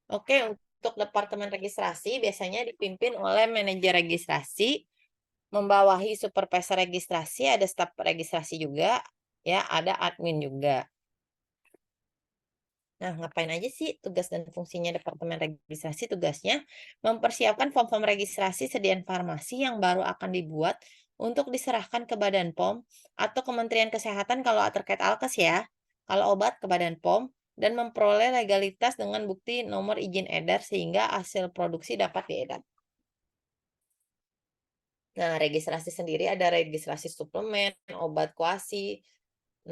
Oke, untuk departemen registrasi biasanya dipimpin oleh manajer registrasi, membawahi supervisor registrasi, ada staf registrasi juga, ya, ada admin juga. Nah, ngapain aja sih tugas dan fungsinya departemen registrasi? Tugasnya mempersiapkan form-form registrasi sediaan farmasi yang baru akan dibuat untuk diserahkan ke Badan POM atau Kementerian Kesehatan kalau terkait alkes ya. Kalau obat ke Badan POM dan memperoleh legalitas dengan bukti nomor izin edar sehingga hasil produksi dapat diedar. Nah, registrasi sendiri ada registrasi suplemen, obat kuasi.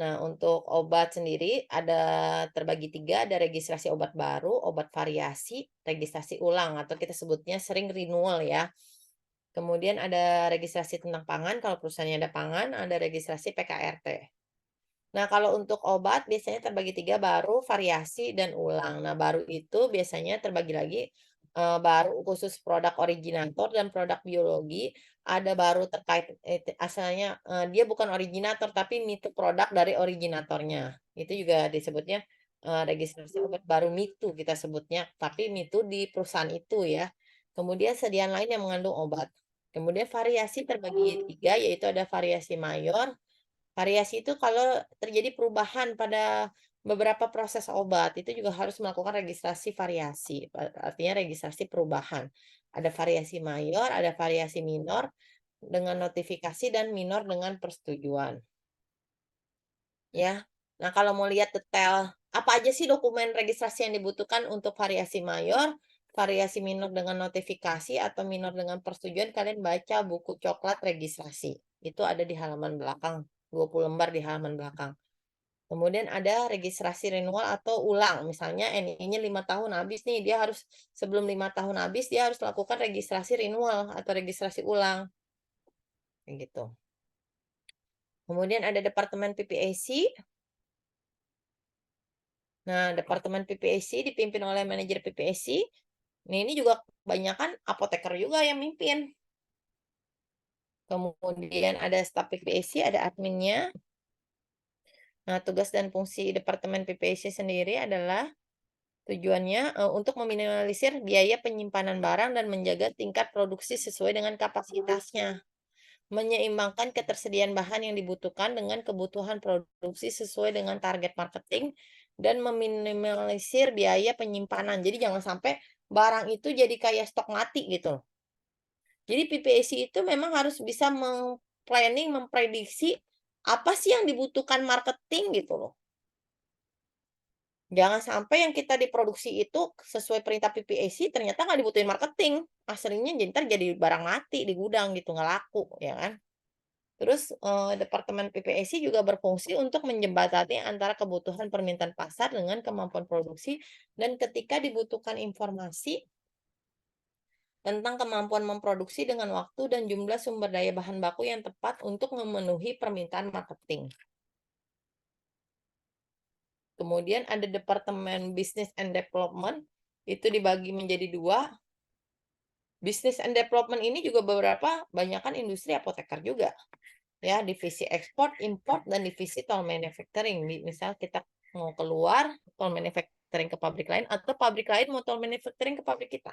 Nah, untuk obat sendiri ada terbagi 3, ada registrasi obat baru, obat variasi, registrasi ulang atau kita sebutnya sering renewal ya. Kemudian ada registrasi tentang pangan, kalau perusahaannya ada pangan, ada registrasi PKRT. Nah, kalau untuk obat biasanya terbagi 3, baru, variasi, dan ulang. Nah, baru itu biasanya terbagi lagi, baru khusus produk originator dan produk biologi. Ada baru terkait asalnya dia bukan originator tapi mitu produk dari originatornya. Itu juga disebutnya registrasi obat baru mitu kita sebutnya, tapi mitu di perusahaan itu ya. Kemudian sediaan lain yang mengandung obat. Kemudian variasi terbagi 3, yaitu ada variasi mayor. Variasi itu kalau terjadi perubahan pada beberapa proses obat, itu juga harus melakukan registrasi variasi, artinya registrasi perubahan. Ada variasi mayor, ada variasi minor dengan notifikasi dan minor dengan persetujuan. Ya. Nah, kalau mau lihat detail apa aja sih dokumen registrasi yang dibutuhkan untuk variasi mayor, variasi minor dengan notifikasi atau minor dengan persetujuan, kalian baca buku coklat registrasi. Itu ada di halaman belakang. 20 lembar di halaman belakang. Kemudian ada registrasi renewal atau ulang. Misalnya NI-nya 5 tahun habis nih, dia harus sebelum 5 tahun habis dia harus lakukan registrasi renewal atau registrasi ulang. Kayak gitu. Kemudian ada departemen PPAC. Nah, departemen PPAC dipimpin oleh manajer PPAC. Ini juga kebanyakan apoteker juga yang mimpin. Kemudian ada staf PPAC, ada adminnya. Nah, tugas dan fungsi Departemen PPAC sendiri adalah tujuannya untuk meminimalisir biaya penyimpanan barang dan menjaga tingkat produksi sesuai dengan kapasitasnya. Menyeimbangkan ketersediaan bahan yang dibutuhkan dengan kebutuhan produksi sesuai dengan target marketing dan meminimalisir biaya penyimpanan. Jadi jangan sampai barang itu jadi kayak stok mati gitu. Jadi PPAC itu memang harus bisa planning, memprediksi apa sih yang dibutuhkan marketing gitu loh. Jangan sampai yang kita diproduksi itu sesuai perintah PPAC ternyata nggak dibutuhin marketing. Aslinya jadi barang mati di gudang gitu, nggak laku, ya kan. Terus Departemen PPAC juga berfungsi untuk menjembatani antara kebutuhan permintaan pasar dengan kemampuan produksi dan ketika dibutuhkan informasi tentang kemampuan memproduksi dengan waktu dan jumlah sumber daya bahan baku yang tepat untuk memenuhi permintaan marketing. Kemudian ada Departemen Business and Development, itu dibagi menjadi 2. Business and Development ini juga banyakkan industri apoteker juga. Ya, divisi ekspor, import, dan divisi toll manufacturing. Misal kita mau keluar toll manufacturing ke pabrik lain, atau pabrik lain mau toll manufacturing ke pabrik kita.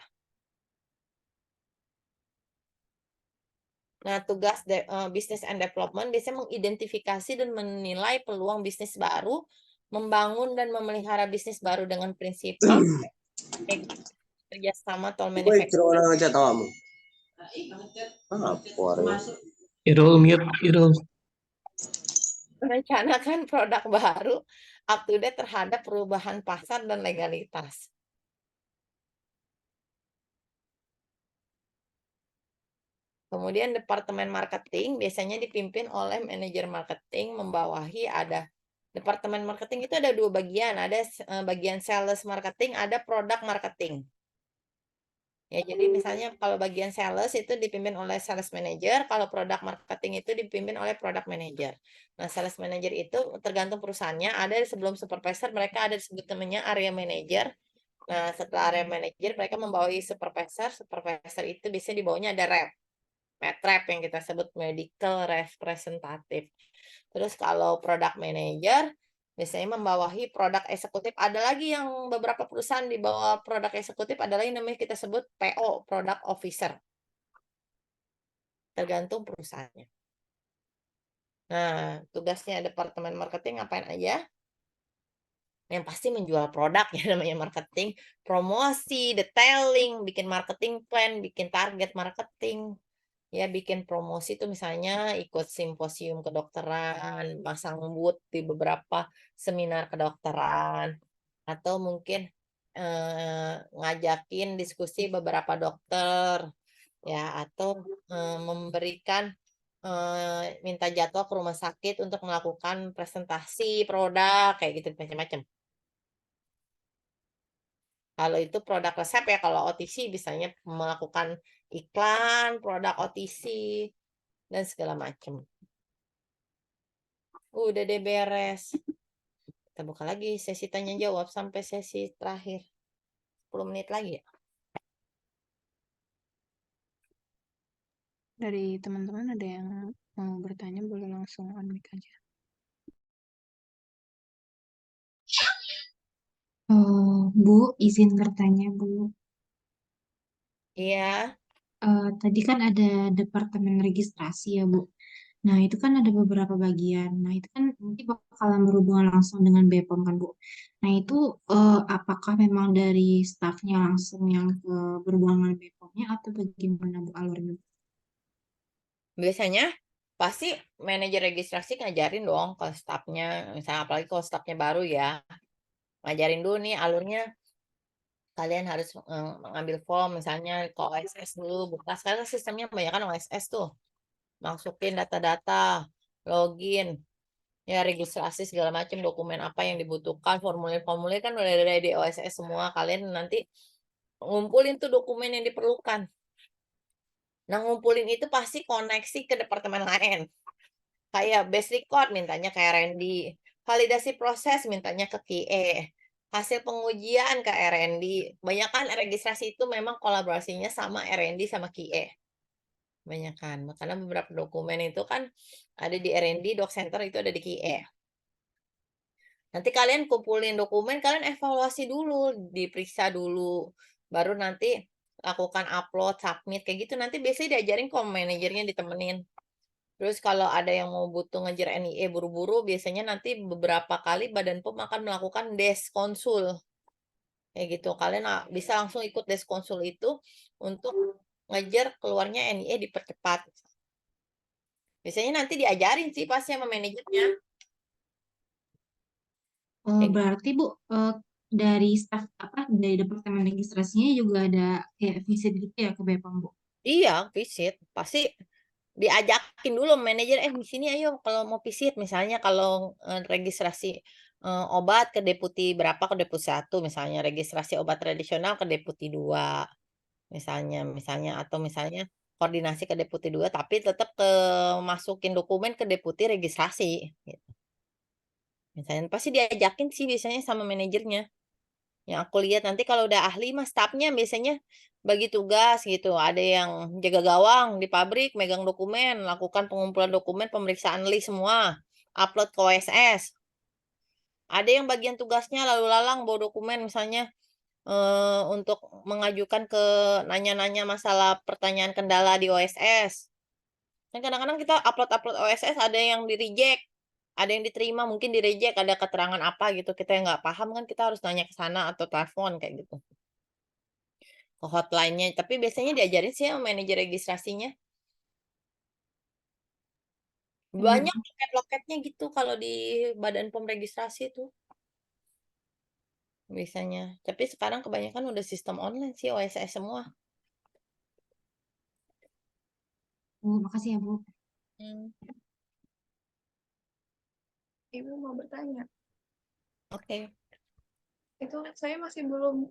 Nah, tugas Business and Development biasanya mengidentifikasi dan menilai peluang bisnis baru, membangun dan memelihara bisnis baru dengan prinsip kerjasama toll manufacturing. Irul mute, Irul. Merencanakan produk baru up to date terhadap perubahan pasar dan legalitas. Kemudian Departemen Marketing biasanya dipimpin oleh manajer marketing, membawahi ada Departemen Marketing itu ada 2 bagian, ada bagian sales marketing, ada produk marketing. Ya, jadi misalnya kalau bagian sales itu dipimpin oleh sales manager, kalau produk marketing itu dipimpin oleh product manager. Nah, sales manager itu tergantung perusahaannya, ada sebelum supervisor mereka ada disebut namanya area manager. Nah, setelah area manager mereka membawahi supervisor, supervisor itu biasanya di bawahnya ada rep. Rep yang kita sebut medical representative. Terus kalau product manager biasanya membawahi produk eksekutif. Ada lagi yang beberapa perusahaan di bawah produk eksekutif, ada lagi namanya kita sebut PO, product officer. Tergantung perusahaannya. Nah, tugasnya departemen marketing ngapain aja? Yang pasti menjual produk ya namanya marketing, promosi, detailing, bikin marketing plan, bikin target marketing. Ya, bikin promosi itu misalnya ikut simposium kedokteran, pasang booth di beberapa seminar kedokteran, atau mungkin ngajakin diskusi beberapa dokter, ya, atau memberikan minta jadwal ke rumah sakit untuk melakukan presentasi produk kayak gitu macam-macam. Kalau itu produk resep ya, kalau OTC bisanya melakukan iklan produk OTC dan segala macam. Udah deh beres. Kita buka lagi sesi tanya jawab sampai sesi terakhir. 10 menit lagi ya. Dari teman-teman ada yang mau bertanya, boleh langsung on mic aja. Bu, izin bertanya, Bu. Iya, Tadi kan ada departemen registrasi ya, Bu. Nah, itu kan ada beberapa bagian. Nah, itu kan nanti bakalan berhubungan langsung dengan BPOM kan, Bu. Nah, itu apakah memang dari stafnya langsung yang ke berhubungan dengan BPOM-nya atau bagaimana, Bu, alurnya? biasanya pasti manajer registrasi ngajarin dong ke stafnya, misalnya apalagi kalau stafnya baru ya. Ngajarin dulu nih alurnya, kalian harus mengambil form misalnya ke OSS dulu. Buka sekarang sistemnya kebanyakan OSS tuh. Masukin data-data, login, ya registrasi segala macam, dokumen apa yang dibutuhkan, formulir-formulir kan udah ada di OSS semua. Kalian nanti ngumpulin tuh dokumen yang diperlukan. Nah, ngumpulin itu pasti koneksi ke departemen lain. Kayak base record mintanya ke R&D, validasi proses mintanya ke QA, hasil pengujian ke R&D. Banyakan registrasi itu memang kolaborasinya sama R&D sama QA. Banyakan. Karena beberapa dokumen itu kan ada di R&D, doc center itu ada di QA. Nanti kalian kumpulin dokumen, kalian evaluasi dulu, diperiksa dulu, baru nanti lakukan upload, submit, kayak gitu. Nanti biasanya diajarin kok manajernya ditemenin. Terus kalau ada yang mau butuh ngejar NIE buru-buru, biasanya nanti beberapa kali Badan POM akan melakukan desk konsul. Kayak gitu, kalian bisa langsung ikut desk konsul itu untuk ngejar keluarnya NIE dipercepat. Biasanya nanti diajarin sih pasti sama manajernya. Berarti, Bu, dari staf dari departemen registrasinya juga ada kayak visit gitu ya ke BPOM, Bu? Iya, visit. Pasti diajakin dulu manajer, di sini ayo kalau mau visit. Misalnya kalau registrasi obat ke deputi berapa, ke deputi 1 misalnya. Registrasi obat tradisional ke deputi 2 misalnya. Atau misalnya koordinasi ke deputi 2 tapi tetap masukin dokumen ke deputi registrasi. Gitu. Misalnya pasti diajakin sih biasanya sama manajernya. Yang aku lihat nanti kalau udah ahli mah stafnya biasanya bagi tugas gitu. Ada yang jaga gawang di pabrik, megang dokumen, lakukan pengumpulan dokumen, pemeriksaan list semua, upload ke OSS. Ada yang bagian tugasnya lalu lalang bawa dokumen misalnya untuk mengajukan ke nanya-nanya masalah pertanyaan kendala di OSS. Dan kadang-kadang kita upload OSS ada yang di-reject, ada yang diterima, mungkin di-reject, ada keterangan apa gitu, kita yang nggak paham kan kita harus nanya ke sana atau telepon kayak gitu. Ke hotline-nya, tapi biasanya diajarin sih sama manajer registrasinya. Banyak loket-loketnya gitu kalau di Badan POM registrasi itu. Biasanya. Tapi sekarang kebanyakan udah sistem online sih OSS semua. Bu, makasih ya, Bu. Ibu mau bertanya. Oke. Itu saya masih belum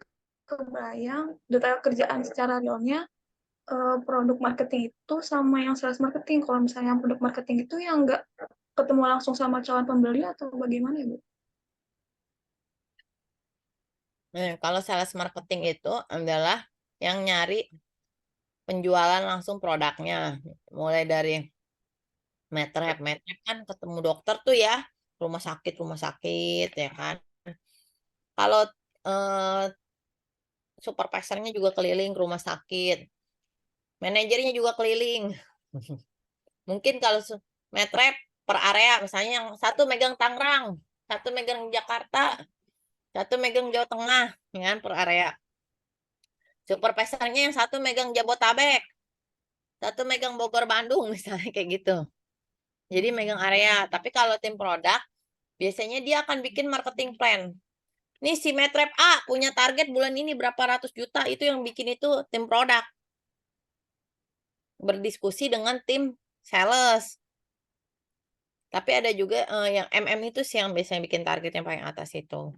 kebayang detail kerjaan secara realnya produk marketing itu sama yang sales marketing. Kalau misalnya yang produk marketing itu yang nggak ketemu langsung sama calon pembeli atau bagaimana ya, Bu? Nah, kalau sales marketing itu adalah yang nyari penjualan langsung produknya. Mulai dari metrep kan ketemu dokter tuh ya, rumah sakit ya kan. Kalau supervisornya juga keliling ke rumah sakit, manajernya juga keliling. Mungkin kalau metrep per area, misalnya yang satu megang Tangerang, satu megang Jakarta, satu megang Jawa Tengah, ya kan, per area. Supervisornya yang satu megang Jabotabek, satu megang Bogor Bandung, misalnya kayak gitu. Jadi megang area. Tapi kalau tim produk, biasanya dia akan bikin marketing plan. Nih si Metrep A punya target bulan ini berapa ratus juta, itu yang bikin itu tim produk. Berdiskusi dengan tim sales. Tapi ada juga yang MM itu sih yang biasanya bikin target yang paling atas itu.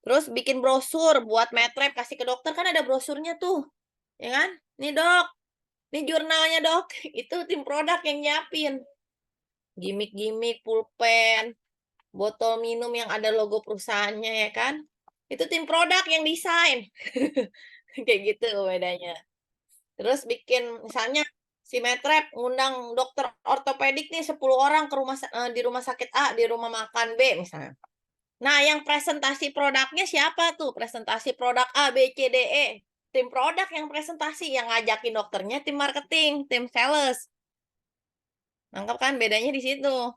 Terus bikin brosur buat Metrep, kasih ke dokter, kan ada brosurnya tuh. Ya kan? Nih dok, nih jurnalnya dok. Itu tim produk yang nyiapin. Gimik-gimik, pulpen, botol minum yang ada logo perusahaannya ya kan. Itu tim produk yang desain. Kayak gitu bedanya. Terus bikin misalnya si Metrep ngundang dokter ortopedik nih 10 orang ke di rumah sakit A, di rumah makan B misalnya. Nah, yang presentasi produknya siapa tuh? Presentasi produk A, B, C, D, E. Tim produk yang presentasi, yang ngajakin dokternya tim marketing, tim sales. Nangkep kan bedanya di situ.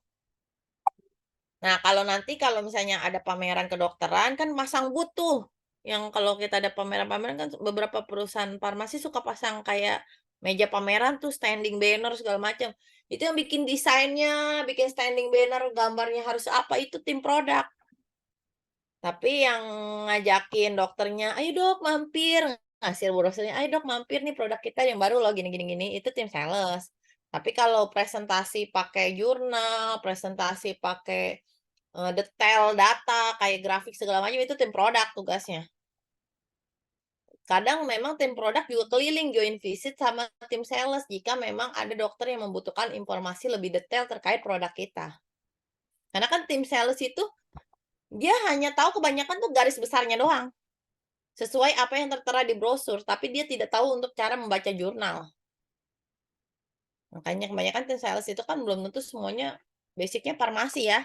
Nah, kalau nanti kalau misalnya ada pameran kedokteran kan masang booth tuh. Yang kalau kita ada pameran-pameran kan beberapa perusahaan farmasi suka pasang kayak meja pameran tuh, standing banner segala macam. Itu yang bikin desainnya, bikin standing banner, gambarnya harus apa, itu tim produk. Tapi yang ngajakin dokternya, ayo dok mampir, ngasih brosurnya, ayo dok mampir nih produk kita yang baru loh gini, itu tim sales. Tapi kalau presentasi pakai jurnal, presentasi pakai detail data kayak grafik segala macam itu tim produk tugasnya. Kadang memang tim produk juga keliling join visit sama tim sales jika memang ada dokter yang membutuhkan informasi lebih detail terkait produk kita. Karena kan tim sales itu dia hanya tahu kebanyakan tuh garis besarnya doang. Sesuai apa yang tertera di brosur, tapi dia tidak tahu untuk cara membaca jurnal. Makanya kebanyakan tim sales itu kan belum tentu semuanya basicnya farmasi ya.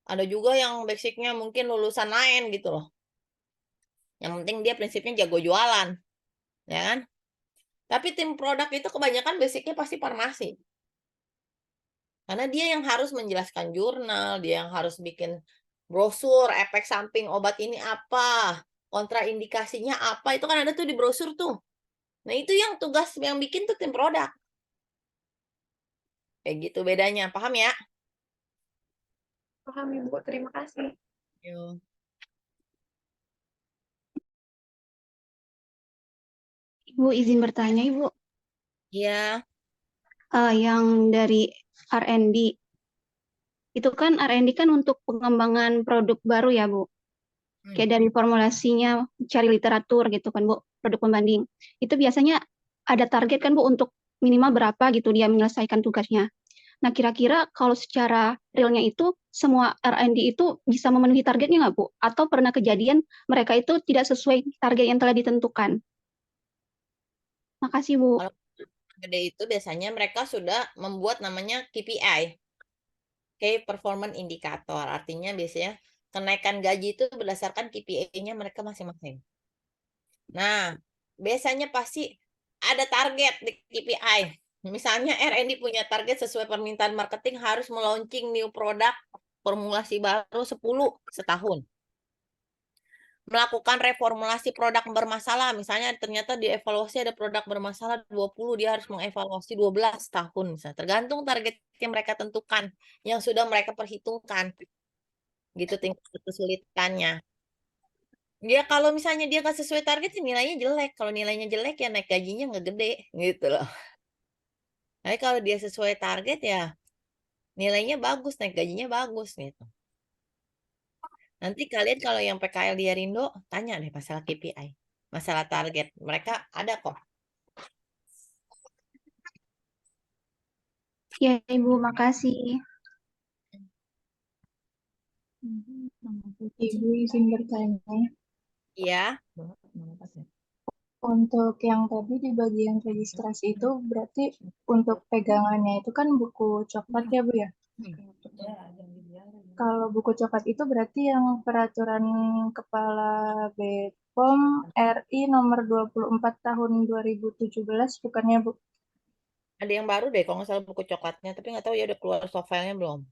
Ada juga yang basicnya mungkin lulusan lain gitu loh. Yang penting dia prinsipnya jago jualan. Ya kan? Tapi tim produk itu kebanyakan basicnya pasti farmasi. Karena dia yang harus menjelaskan jurnal, dia yang harus bikin brosur, efek samping obat ini apa, kontraindikasinya apa, itu kan ada tuh di brosur tuh. Nah, itu yang tugas yang bikin tuh tim produk. Kayak gitu bedanya, paham ya? Paham Ibu, terima kasih. Yuk. Ibu izin bertanya, Ibu. Iya. Yang dari R&D, itu kan R&D kan untuk pengembangan produk baru ya, Bu? Kayak dari formulasinya, cari literatur gitu kan, Bu, produk pembanding. Itu biasanya ada target kan, Bu, untuk minimal berapa gitu dia menyelesaikan tugasnya. Nah, kira-kira kalau secara realnya itu, semua R&D itu bisa memenuhi targetnya nggak, Bu? Atau pernah kejadian mereka itu tidak sesuai target yang telah ditentukan? Makasih, Bu. Kalau gede itu biasanya mereka sudah membuat namanya KPI. Key Performance Indicator. Artinya biasanya kenaikan gaji itu berdasarkan KPI-nya mereka masing-masing. Nah, biasanya pasti ada target di KPI. Misalnya R&D punya target sesuai permintaan marketing harus melaunching new product formulasi baru 10 setahun. Melakukan reformulasi produk bermasalah, misalnya ternyata dievaluasi ada produk bermasalah 20, dia harus mengevaluasi 12 tahun misalnya. Tergantung target yang mereka tentukan, yang sudah mereka perhitungkan. Gitu tingkat kesulitannya. Dia kalau misalnya dia nggak sesuai target, nilainya jelek. Kalau nilainya jelek ya naik gajinya nggak gede, gitu loh. Tapi kalau dia sesuai target ya nilainya bagus, naik gajinya bagus gitu. Nanti kalian kalau yang PKL di Arindo, tanya deh masalah KPI. masalah target. Mereka ada kok. Ya, Ibu, makasih. Ibu izin bertanya. Iya. Untuk yang tadi di bagian registrasi itu berarti untuk pegangannya itu kan buku coklat ya Bu ya? Kalau buku coklat itu berarti yang peraturan Kepala BPOM RI nomor 24 tahun 2017 bukannya Bu? Ada yang baru deh kalau nggak salah buku coklatnya, tapi nggak tahu ya udah keluar soft file-nya belum.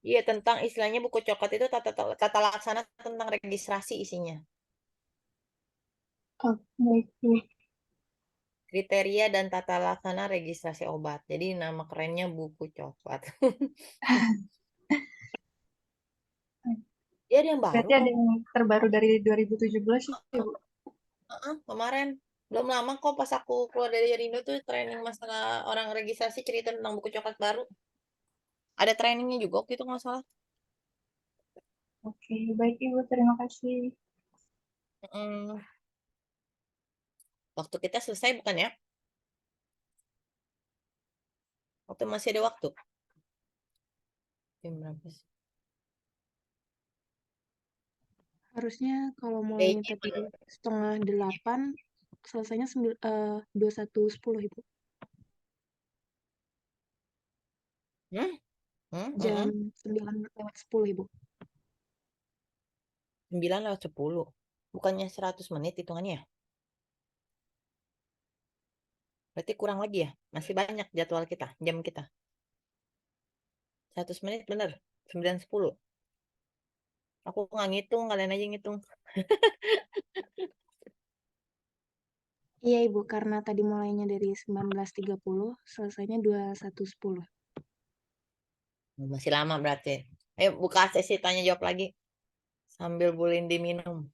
Iya, tentang istilahnya buku coklat itu tata laksana tentang registrasi isinya. Baik Bu. Kriteria dan tata laksana registrasi obat. Jadi nama kerennya buku coklat. Iya, ada yang baru Berarti ada kok. yang terbaru dari 2017 ya Bu? Kemarin. Belum lama kok pas aku keluar dari Rindo tuh training masalah orang registrasi cerita tentang buku coklat baru. Ada trainingnya juga gitu nggak salah. Oke, baik Ibu, terima kasih. Waktu kita selesai bukan ya? Waktu masih ada waktu. Jam berapa sih? Harusnya kalau mulainya tadi 7:30, selesainya 21:10 Ibu. Jam 9:10 Ibu. 9:10. Bukannya 100 menit hitungannya ya? Berarti kurang lagi ya? Masih banyak jadwal kita, jam kita. 100 menit bener. 9:10. Aku nggak ngitung, kalian aja ngitung. Iya Ibu, karena tadi mulainya dari 19:30, selesainya 21:10. Masih lama berarti. Ayo buka sesi tanya jawab lagi. Sambil Bu Lindi minum.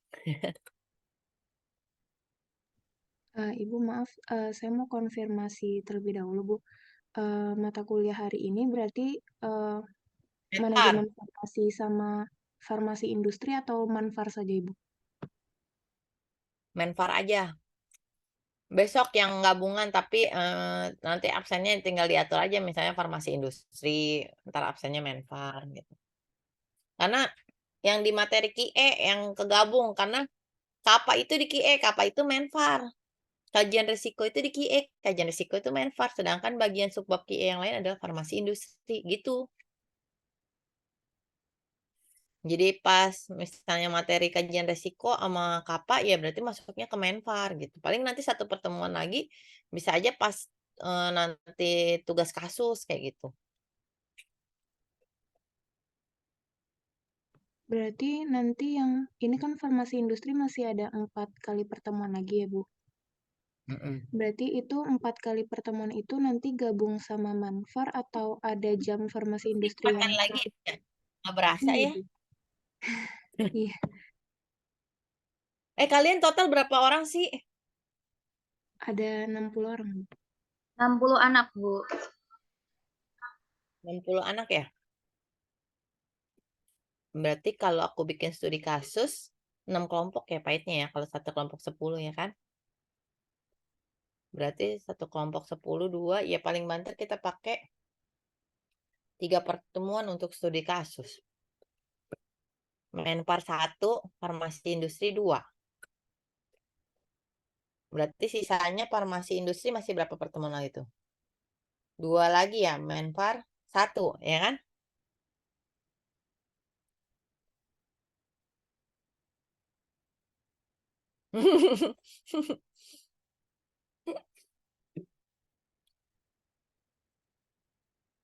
Ibu maaf, saya mau konfirmasi terlebih dahulu Bu. Mata kuliah hari ini berarti manajemen farmasi sama farmasi industri atau manfar saja Ibu? Menfar aja. Besok yang gabungan tapi nanti absennya tinggal diatur aja misalnya farmasi industri, ntar absennya menfar gitu. Karena yang di materi QE yang kegabung karena KAPA itu di QE, KAPA itu menfar. Kajian risiko itu di QE, kajian risiko itu menfar, sedangkan bagian subbab QE yang lain adalah farmasi industri gitu. Jadi pas misalnya materi kajian risiko sama KAPA ya berarti masuknya ke menfar gitu. Paling nanti satu pertemuan lagi bisa aja pas nanti tugas kasus kayak gitu. Berarti nanti yang ini kan farmasi industri masih ada 4 kali pertemuan lagi ya Bu? Berarti itu 4 kali pertemuan itu nanti gabung sama manfar atau ada jam farmasi industri yang lagi ya? Nggak berasa iya, ya? Bu. Iya. Kalian total berapa orang sih? Ada 60 orang. 60 anak, Bu. 60 anak ya? Berarti kalau aku bikin studi kasus 6 kelompok ya pahitnya ya, kalau satu kelompok 10 ya kan? Berarti satu kelompok 10, 2, ya paling banter kita pakai 3 pertemuan untuk studi kasus. Menpar 1, farmasi industri 2. Berarti sisanya farmasi industri masih berapa pertemuan lagi itu? 2 lagi ya, menpar 1, ya kan?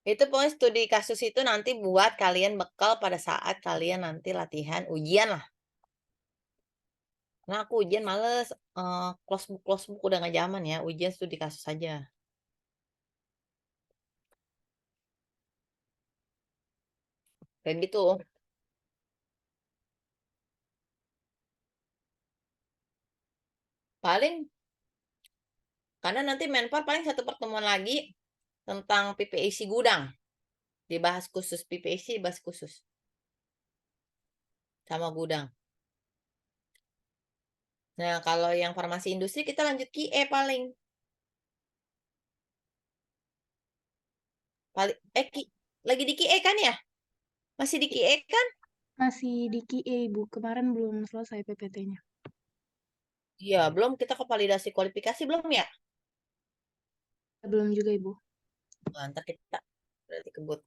Itu pokoknya studi kasus itu nanti buat kalian bekal pada saat kalian nanti latihan ujian lah. Nah aku ujian males, close book udah gak zaman ya, ujian studi kasus aja. Kayak gitu. Paling, karena nanti menpar paling satu pertemuan lagi tentang PPAC gudang. Dibahas khusus PPC, dibahas khusus sama gudang. Nah, kalau yang farmasi industri kita lanjut QE paling. Lagi di QE kan ya? Masih di QE kan? Masih di QA, Ibu. Kemarin belum selesai PPT-nya. Iya, belum kita ke validasi kualifikasi belum ya? Belum juga, Ibu. Nah, ntar kita berarti kebut.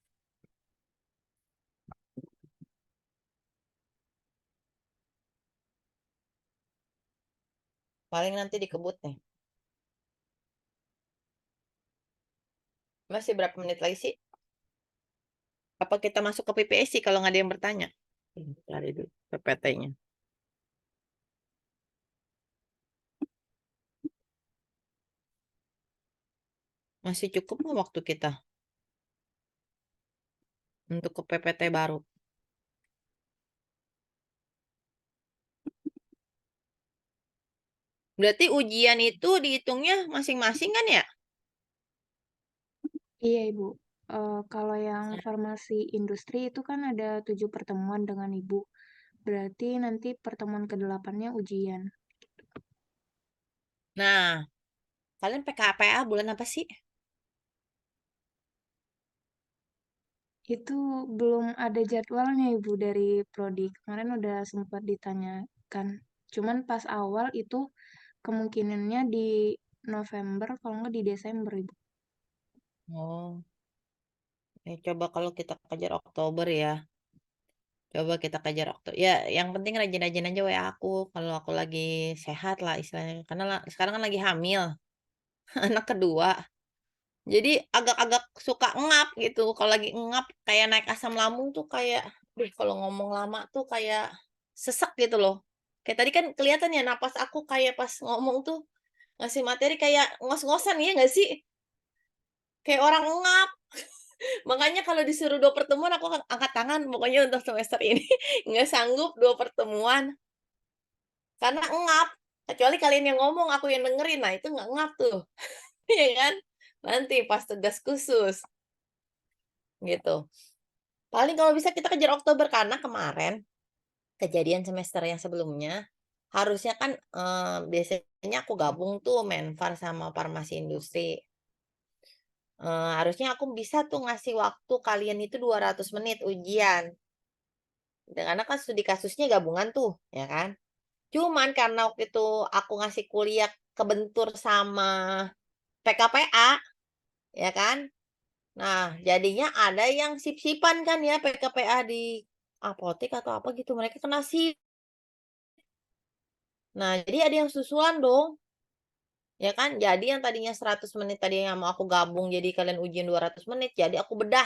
Paling nanti dikebut nih. Masih berapa menit lagi sih? Apa kita masuk ke PPSI kalau nggak ada yang bertanya? Cari dulu PPT-nya. Masih cukup nggak waktu kita untuk ke PPT baru? Berarti ujian itu dihitungnya masing-masing kan ya? Iya, Ibu. Kalau yang farmasi industri itu kan ada 7 pertemuan dengan Ibu. Berarti nanti pertemuan ke-8-nya ujian. Nah, kalian PKPA bulan apa sih? Itu belum ada jadwalnya, Ibu, dari Prodi. Kemarin udah sempat ditanyakan. Cuman pas awal itu kemungkinannya di November, kalau nggak di Desember, Ibu. Oh, coba kalau kita kejar Oktober ya. Coba kita kejar Oktober. Ya, yang penting rajin-rajin aja WA aku. Kalau aku lagi sehat lah istilahnya. Karena sekarang kan lagi hamil. Anak kedua. Jadi agak-agak suka ngap gitu. Kalau lagi ngap kayak naik asam lambung tuh kayak, kalau ngomong lama tuh kayak sesek gitu loh. Kayak tadi kan kelihatan ya napas aku kayak pas ngomong tuh ngasih materi kayak ngos-ngosan ya nggak sih? Kayak orang ngap. Makanya kalau disuruh 2 pertemuan aku angkat tangan pokoknya untuk semester ini nggak sanggup 2 pertemuan. Karena ngap. Kecuali kalian yang ngomong, aku yang dengerin. Nah, itu nggak ngap tuh. Iya kan? Nanti pas tugas khusus. Gitu. Paling kalau bisa kita kejar Oktober karena kemarin kejadian semester yang sebelumnya harusnya kan biasanya aku gabung tuh Menfar sama Farmasi Industri. Harusnya aku bisa tuh ngasih waktu kalian itu 200 menit ujian. Karena kan studi kasusnya gabungan tuh, ya kan? Cuman karena waktu itu aku ngasih kuliah kebentur sama PKPA, ya kan? Nah, jadinya ada yang sip-sipan kan ya PKPA di apotek atau apa gitu. Mereka kena sip. Nah, jadi ada yang susulan dong. Ya kan? Jadi yang tadinya 100 menit tadi yang mau aku gabung jadi kalian ujian 200 menit. Jadi aku bedah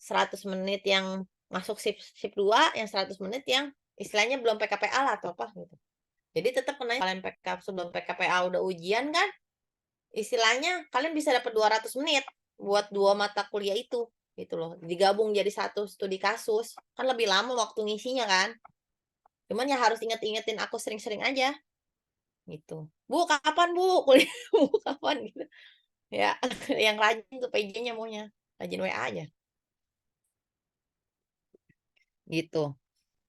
100 menit yang masuk sip 2, yang 100 menit yang istilahnya belum PKPA lah atau apa gitu. Jadi tetap kena kalian sebelum PKPA udah ujian kan? Istilahnya kalian bisa dapat 200 menit buat 2 mata kuliah itu gitu loh. Digabung jadi satu studi kasus. Kan lebih lama waktu ngisinya kan? Cuman ya harus inget-ingetin aku sering-sering aja gitu. Bu, kapan Bu? Kuliah Bu kapan gitu. Ya, yang rajin tuh PJ-nya maunya. Rajin WA aja. Gitu.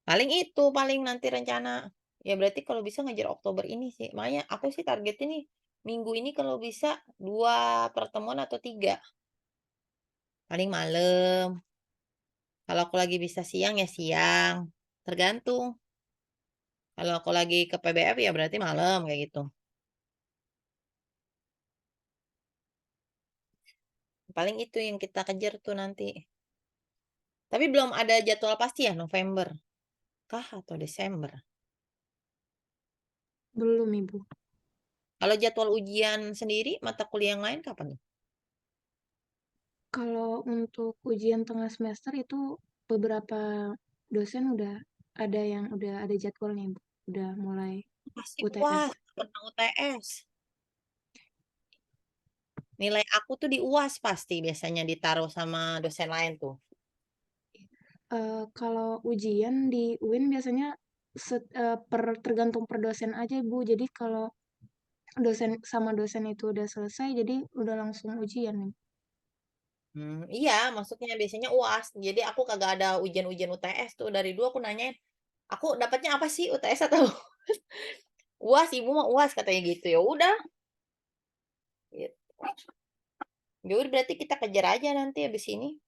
Paling itu, paling nanti rencana. Ya berarti kalau bisa ngejar Oktober ini sih. Makanya aku sih targetnya nih minggu ini kalau bisa 2 pertemuan atau 3. Paling malam. Kalau aku lagi bisa siang ya siang. Tergantung. Kalau aku lagi ke PBF ya berarti malam kayak gitu. Paling itu yang kita kejar tuh nanti. Tapi belum ada jadwal pasti ya November kah atau Desember? Belum, Ibu. Kalau jadwal ujian sendiri mata kuliah yang lain kapan tuh? Kalau untuk ujian tengah semester itu beberapa dosen udah ada yang udah ada jadwalnya, Ibu. Udah mulai Pasti UTS. UAS, pernah UTS. Nilai aku tuh di UAS pasti biasanya ditaruh sama dosen lain tuh. Kalau ujian di UIN biasanya tergantung per dosen aja, Ibu. Jadi kalau dosen itu udah selesai, jadi udah langsung ujian nih. Iya, maksudnya biasanya UAS. Jadi aku kagak ada ujian-ujian UTS tuh. Dari dulu aku nanyain, aku dapatnya apa sih UTS atau UAS? Ibu mah UAS katanya gitu. Ya udah, gitu. Ya udah berarti kita kejar aja nanti habis ini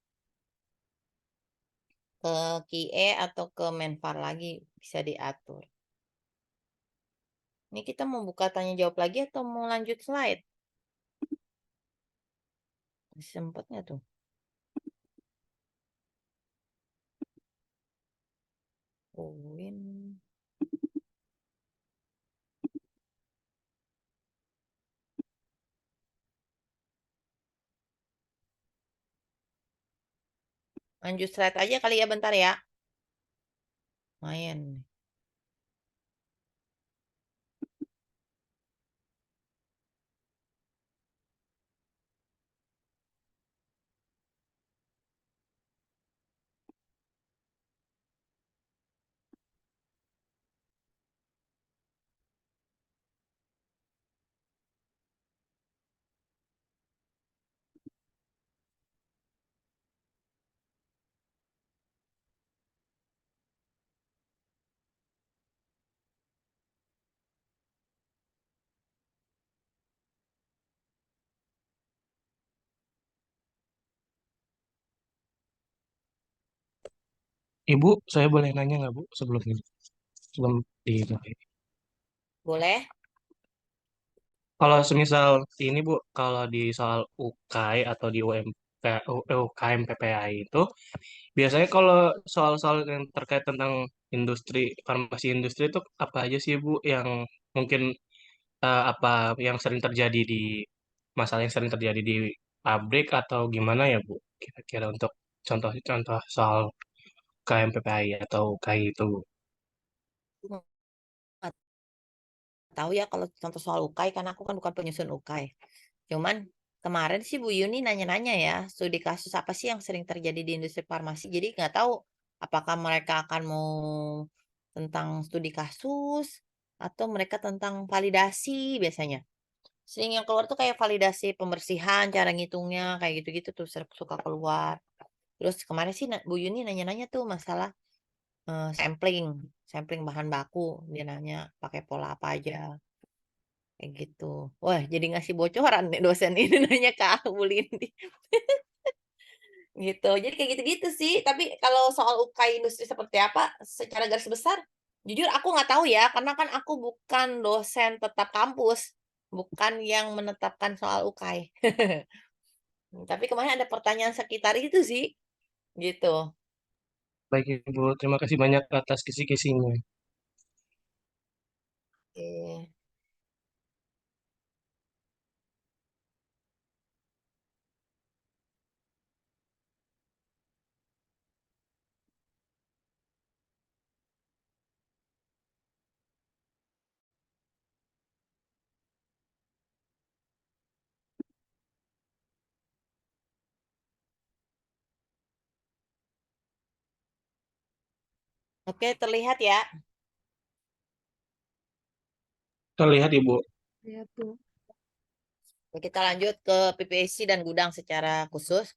ke KIE atau ke Menfar lagi bisa diatur. Ini kita mau buka tanya jawab lagi atau mau lanjut slide? Sempet nggak tuh? Uin. Lanjut slide aja kali ya bentar ya. Lumayan. Ibu, saya boleh nanya nggak Bu sebelum ini? Sebelum di Boleh? kalau semisal ini Bu, kalau di soal UKAI atau di UKM PPAI itu, biasanya kalau soal-soal yang terkait tentang industri, farmasi industri itu apa aja sih Bu yang mungkin apa yang sering terjadi di masalah yang sering terjadi di pabrik atau gimana ya Bu? Kira-kira untuk contoh-contoh soal UKM PPAI atau UKAI itu Bu. Nggak tahu ya kalau contoh soal UKAI, karena aku kan bukan penyusun UKAI. Cuman kemarin sih Bu Yuni nanya-nanya ya, studi kasus apa sih yang sering terjadi di industri farmasi. Jadi nggak tahu apakah mereka akan mau tentang studi kasus atau mereka tentang validasi biasanya. Sering yang keluar tuh kayak validasi pembersihan, cara ngitungnya, kayak gitu-gitu tuh suka keluar. Terus kemarin sih Bu Yuni nanya-nanya tuh masalah sampling, sampling bahan baku. Dia nanya pakai pola apa aja. Kayak gitu. Wah, jadi ngasih bocoran nih dosen ini nanya ke aku, Bu Lindi. Gitu. Jadi kayak gitu-gitu sih. Tapi kalau soal UKAI industri seperti apa, secara garis besar, jujur aku nggak tahu ya, karena kan aku bukan dosen tetap kampus, bukan yang menetapkan soal UKAI. Tapi kemarin ada pertanyaan sekitar itu sih, gitu. Baik Ibu, terima kasih banyak atas kisi-kisinya. Oke. Oke, terlihat ya. Terlihat Ibu. Lihat tuh. Kita lanjut ke PPAC dan gudang secara khusus.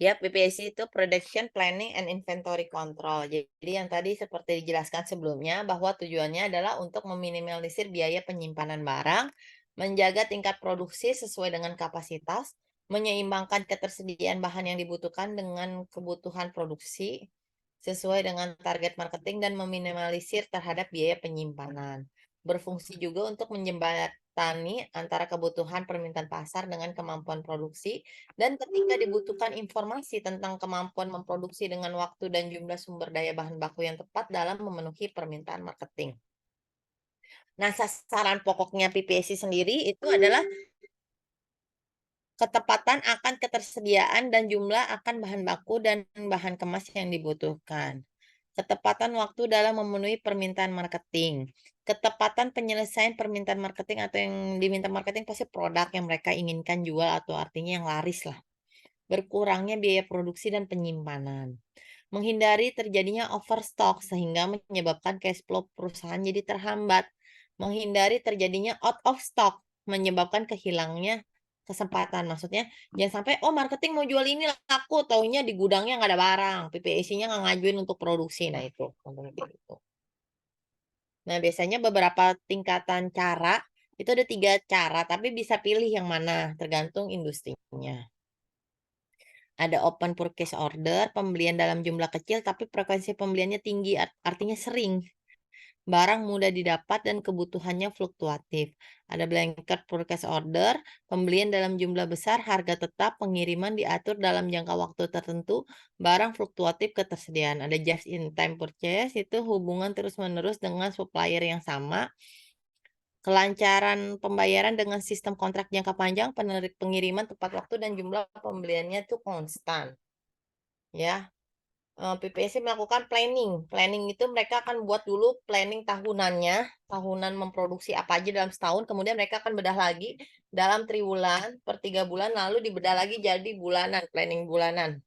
Ya, PPAC itu Production Planning and Inventory Control. Jadi yang tadi seperti dijelaskan sebelumnya bahwa tujuannya adalah untuk meminimalisir biaya penyimpanan barang, menjaga tingkat produksi sesuai dengan kapasitas, menyeimbangkan ketersediaan bahan yang dibutuhkan dengan kebutuhan produksi sesuai dengan target marketing dan meminimalisir terhadap biaya penyimpanan. Berfungsi juga untuk menjembatani antara kebutuhan permintaan pasar dengan kemampuan produksi dan ketika dibutuhkan informasi tentang kemampuan memproduksi dengan waktu dan jumlah sumber daya bahan baku yang tepat dalam memenuhi permintaan marketing. Nah, sasaran pokoknya PPAC sendiri itu adalah ketepatan akan ketersediaan dan jumlah akan bahan baku dan bahan kemas yang dibutuhkan. Ketepatan waktu dalam memenuhi permintaan marketing. Ketepatan penyelesaian permintaan marketing atau yang diminta marketing pasti produk yang mereka inginkan jual atau artinya yang laris lah. Berkurangnya biaya produksi dan penyimpanan. Menghindari terjadinya overstock sehingga menyebabkan cash flow perusahaan jadi terhambat. Menghindari terjadinya out of stock menyebabkan kesempatan. Maksudnya jangan sampai oh marketing mau jual ini laku, taunya di gudangnya nggak ada barang, PPAC-nya nggak ngajuin untuk produksi. Nah itu contohnya kayak gitu. Nah biasanya beberapa tingkatan cara itu ada 3 cara, tapi bisa pilih yang mana tergantung industrinya. Ada open purchase order, pembelian dalam jumlah kecil tapi frekuensi pembeliannya tinggi, artinya sering. Barang mudah didapat dan kebutuhannya fluktuatif. Ada blanket purchase order, pembelian dalam jumlah besar, harga tetap, pengiriman diatur dalam jangka waktu tertentu, barang fluktuatif ketersediaan. Ada just in time purchase, itu hubungan terus-menerus dengan supplier yang sama. Kelancaran pembayaran dengan sistem kontrak jangka panjang, pengiriman tepat waktu dan jumlah pembeliannya itu konstan. Ya, PPAC melakukan planning. Planning itu mereka akan buat dulu planning tahunannya, tahunan memproduksi apa aja dalam setahun, kemudian mereka akan bedah lagi dalam triwulan, per 3 bulan, lalu dibedah lagi jadi bulanan, planning bulanan.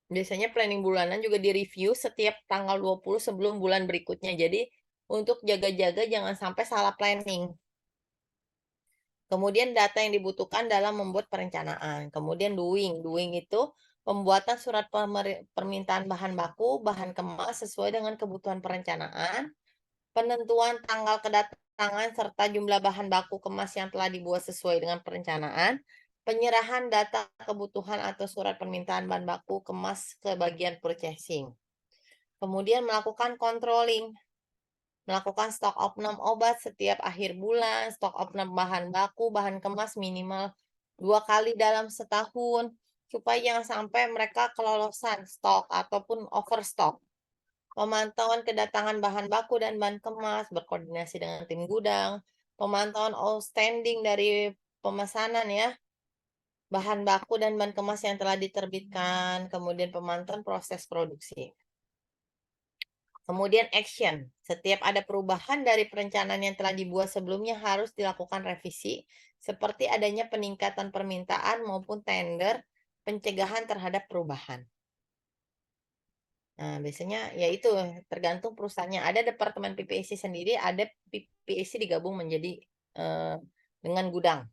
Biasanya planning bulanan juga direview setiap tanggal 20 sebelum bulan berikutnya. Jadi untuk jaga-jaga jangan sampai salah planning. Kemudian data yang dibutuhkan dalam membuat perencanaan. Kemudian doing. Doing itu pembuatan surat permintaan bahan baku, bahan kemas sesuai dengan kebutuhan perencanaan. Penentuan tanggal kedatangan serta jumlah bahan baku kemas yang telah dibuat sesuai dengan perencanaan. Penyerahan data kebutuhan atau surat permintaan bahan baku kemas ke bagian purchasing. Kemudian melakukan controlling. Melakukan stok opnam obat setiap akhir bulan, stok opnam bahan baku, bahan kemas minimal 2 kali dalam setahun, supaya jangan sampai mereka kelolosan stok ataupun overstock. Pemantauan kedatangan bahan baku dan bahan kemas, berkoordinasi dengan tim gudang, pemantauan outstanding dari pemesanan ya, bahan baku dan bahan kemas yang telah diterbitkan, kemudian pemantauan proses produksi. Kemudian action. Setiap ada perubahan dari perencanaan yang telah dibuat sebelumnya harus dilakukan revisi, seperti adanya peningkatan permintaan maupun tender, pencegahan terhadap perubahan. Nah, biasanya ya itu tergantung perusahaannya. Ada departemen PPAC sendiri, ada PPAC digabung menjadi dengan gudang.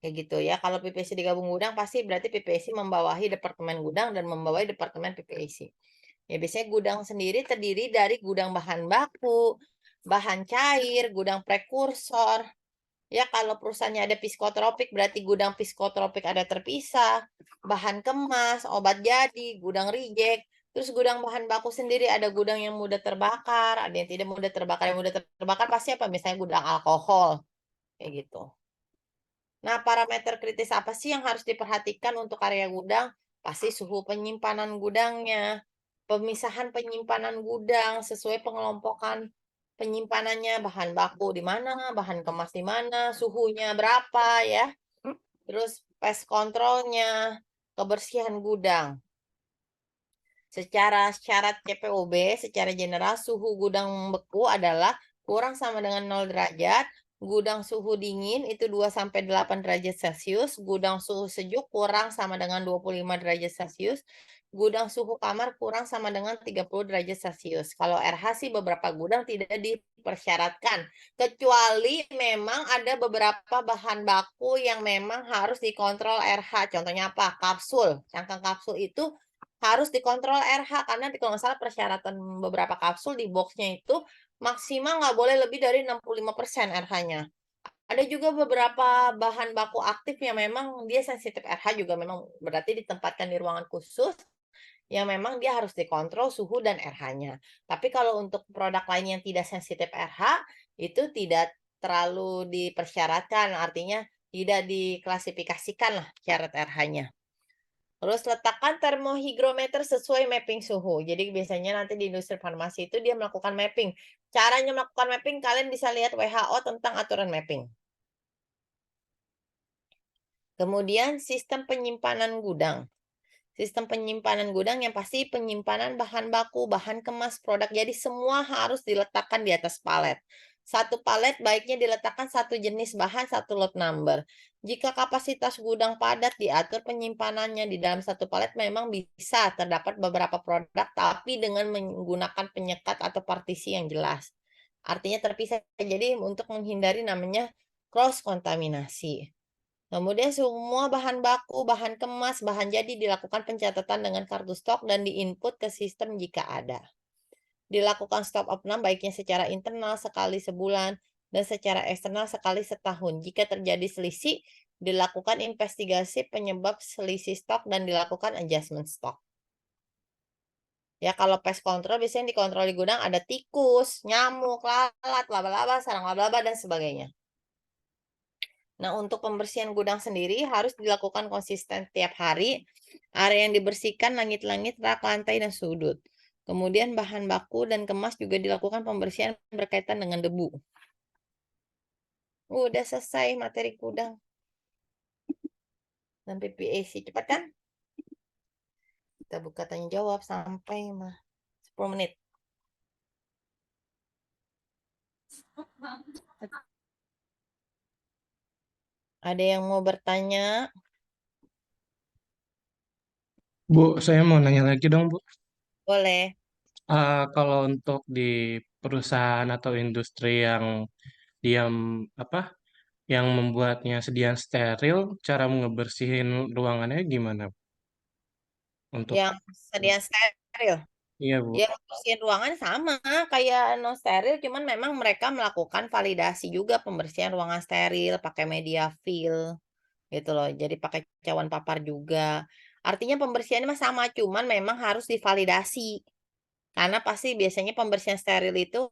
Kayak gitu ya. Kalau PPAC digabung gudang pasti berarti PPAC membawahi departemen gudang dan membawahi departemen PPAC. Ya biasanya gudang sendiri terdiri dari gudang bahan baku, bahan cair, gudang prekursor. Ya kalau perusahaannya ada psikotropik berarti gudang psikotropik ada terpisah. Bahan kemas, obat jadi, gudang reject. Terus gudang bahan baku sendiri ada gudang yang mudah terbakar, ada yang tidak mudah terbakar. Yang mudah terbakar pasti apa? Misalnya gudang alkohol. Kayak gitu. Nah, parameter kritis apa sih yang harus diperhatikan untuk area gudang? Pasti suhu penyimpanan gudangnya, pemisahan penyimpanan gudang sesuai pengelompokan penyimpanannya, bahan baku di mana, bahan kemas di mana, suhunya berapa ya. Terus pest controlnya, kebersihan gudang. Secara syarat CPOB, secara general suhu gudang beku adalah kurang sama dengan 0 derajat, gudang suhu dingin itu 2-8 derajat Celcius, gudang suhu sejuk kurang sama dengan 25 derajat Celcius, gudang suhu kamar kurang sama dengan 30 derajat Celcius. Kalau RH sih beberapa gudang tidak dipersyaratkan, kecuali memang ada beberapa bahan baku yang memang harus dikontrol RH. Contohnya apa? Kapsul, cangkang kapsul itu harus dikontrol RH karena kalau nggak salah persyaratan beberapa kapsul di boxnya itu maksimal nggak boleh lebih dari 65% RH-nya. Ada juga beberapa bahan baku aktif yang memang dia sensitif RH juga memang berarti ditempatkan di ruangan khusus yang memang dia harus dikontrol suhu dan RH-nya. Tapi kalau untuk produk lain yang tidak sensitif RH itu tidak terlalu dipersyaratkan, artinya tidak diklasifikasikan lah syarat RH-nya. Terus letakkan termohigrometer sesuai mapping suhu. Jadi biasanya nanti di industri farmasi itu dia melakukan mapping. Caranya melakukan mapping kalian bisa lihat WHO tentang aturan mapping. Kemudian sistem penyimpanan gudang. Sistem penyimpanan gudang yang pasti penyimpanan bahan baku, bahan kemas, produk. Jadi semua harus diletakkan di atas palet. Satu palet baiknya diletakkan satu jenis bahan, satu lot number. Jika kapasitas gudang padat diatur penyimpanannya di dalam satu palet memang bisa terdapat beberapa produk tapi dengan menggunakan penyekat atau partisi yang jelas. Artinya terpisah. Jadi untuk menghindari namanya cross kontaminasi. Kemudian semua bahan baku, bahan kemas, bahan jadi dilakukan pencatatan dengan kartu stok dan diinput ke sistem jika ada. Dilakukan stop opnam baiknya secara internal sekali sebulan dan secara eksternal sekali setahun. Jika terjadi selisih, dilakukan investigasi penyebab selisih stok dan dilakukan adjustment stok. Ya, kalau pest control biasanya dikontrol di gudang ada tikus, nyamuk, lalat, laba-laba, sarang laba-laba, dan sebagainya. Nah, untuk pembersihan gudang sendiri harus dilakukan konsisten tiap hari. Area yang dibersihkan langit-langit, rak, lantai, dan sudut. Kemudian bahan baku dan kemas juga dilakukan pembersihan berkaitan dengan debu. Udah selesai materi gudang. Dan PPAC. Cepat kan? Kita buka tanya jawab sampai 10 menit. Ada yang mau bertanya? Bu, saya mau nanya lagi dong, Bu. Boleh. Kalau untuk di perusahaan atau industri yang yang membuatnya sediaan steril, cara ngebersihin ruangannya gimana untuk Yang sedia steril. iya, Bu. Ya, pembersihan ruangan sama kayak non steril, cuman memang mereka melakukan validasi juga pembersihan ruangan steril pakai media fill gitu loh. Jadi pakai cawan papar juga. Artinya pembersihannya mah sama, cuman memang harus divalidasi. Karena pasti biasanya pembersihan steril itu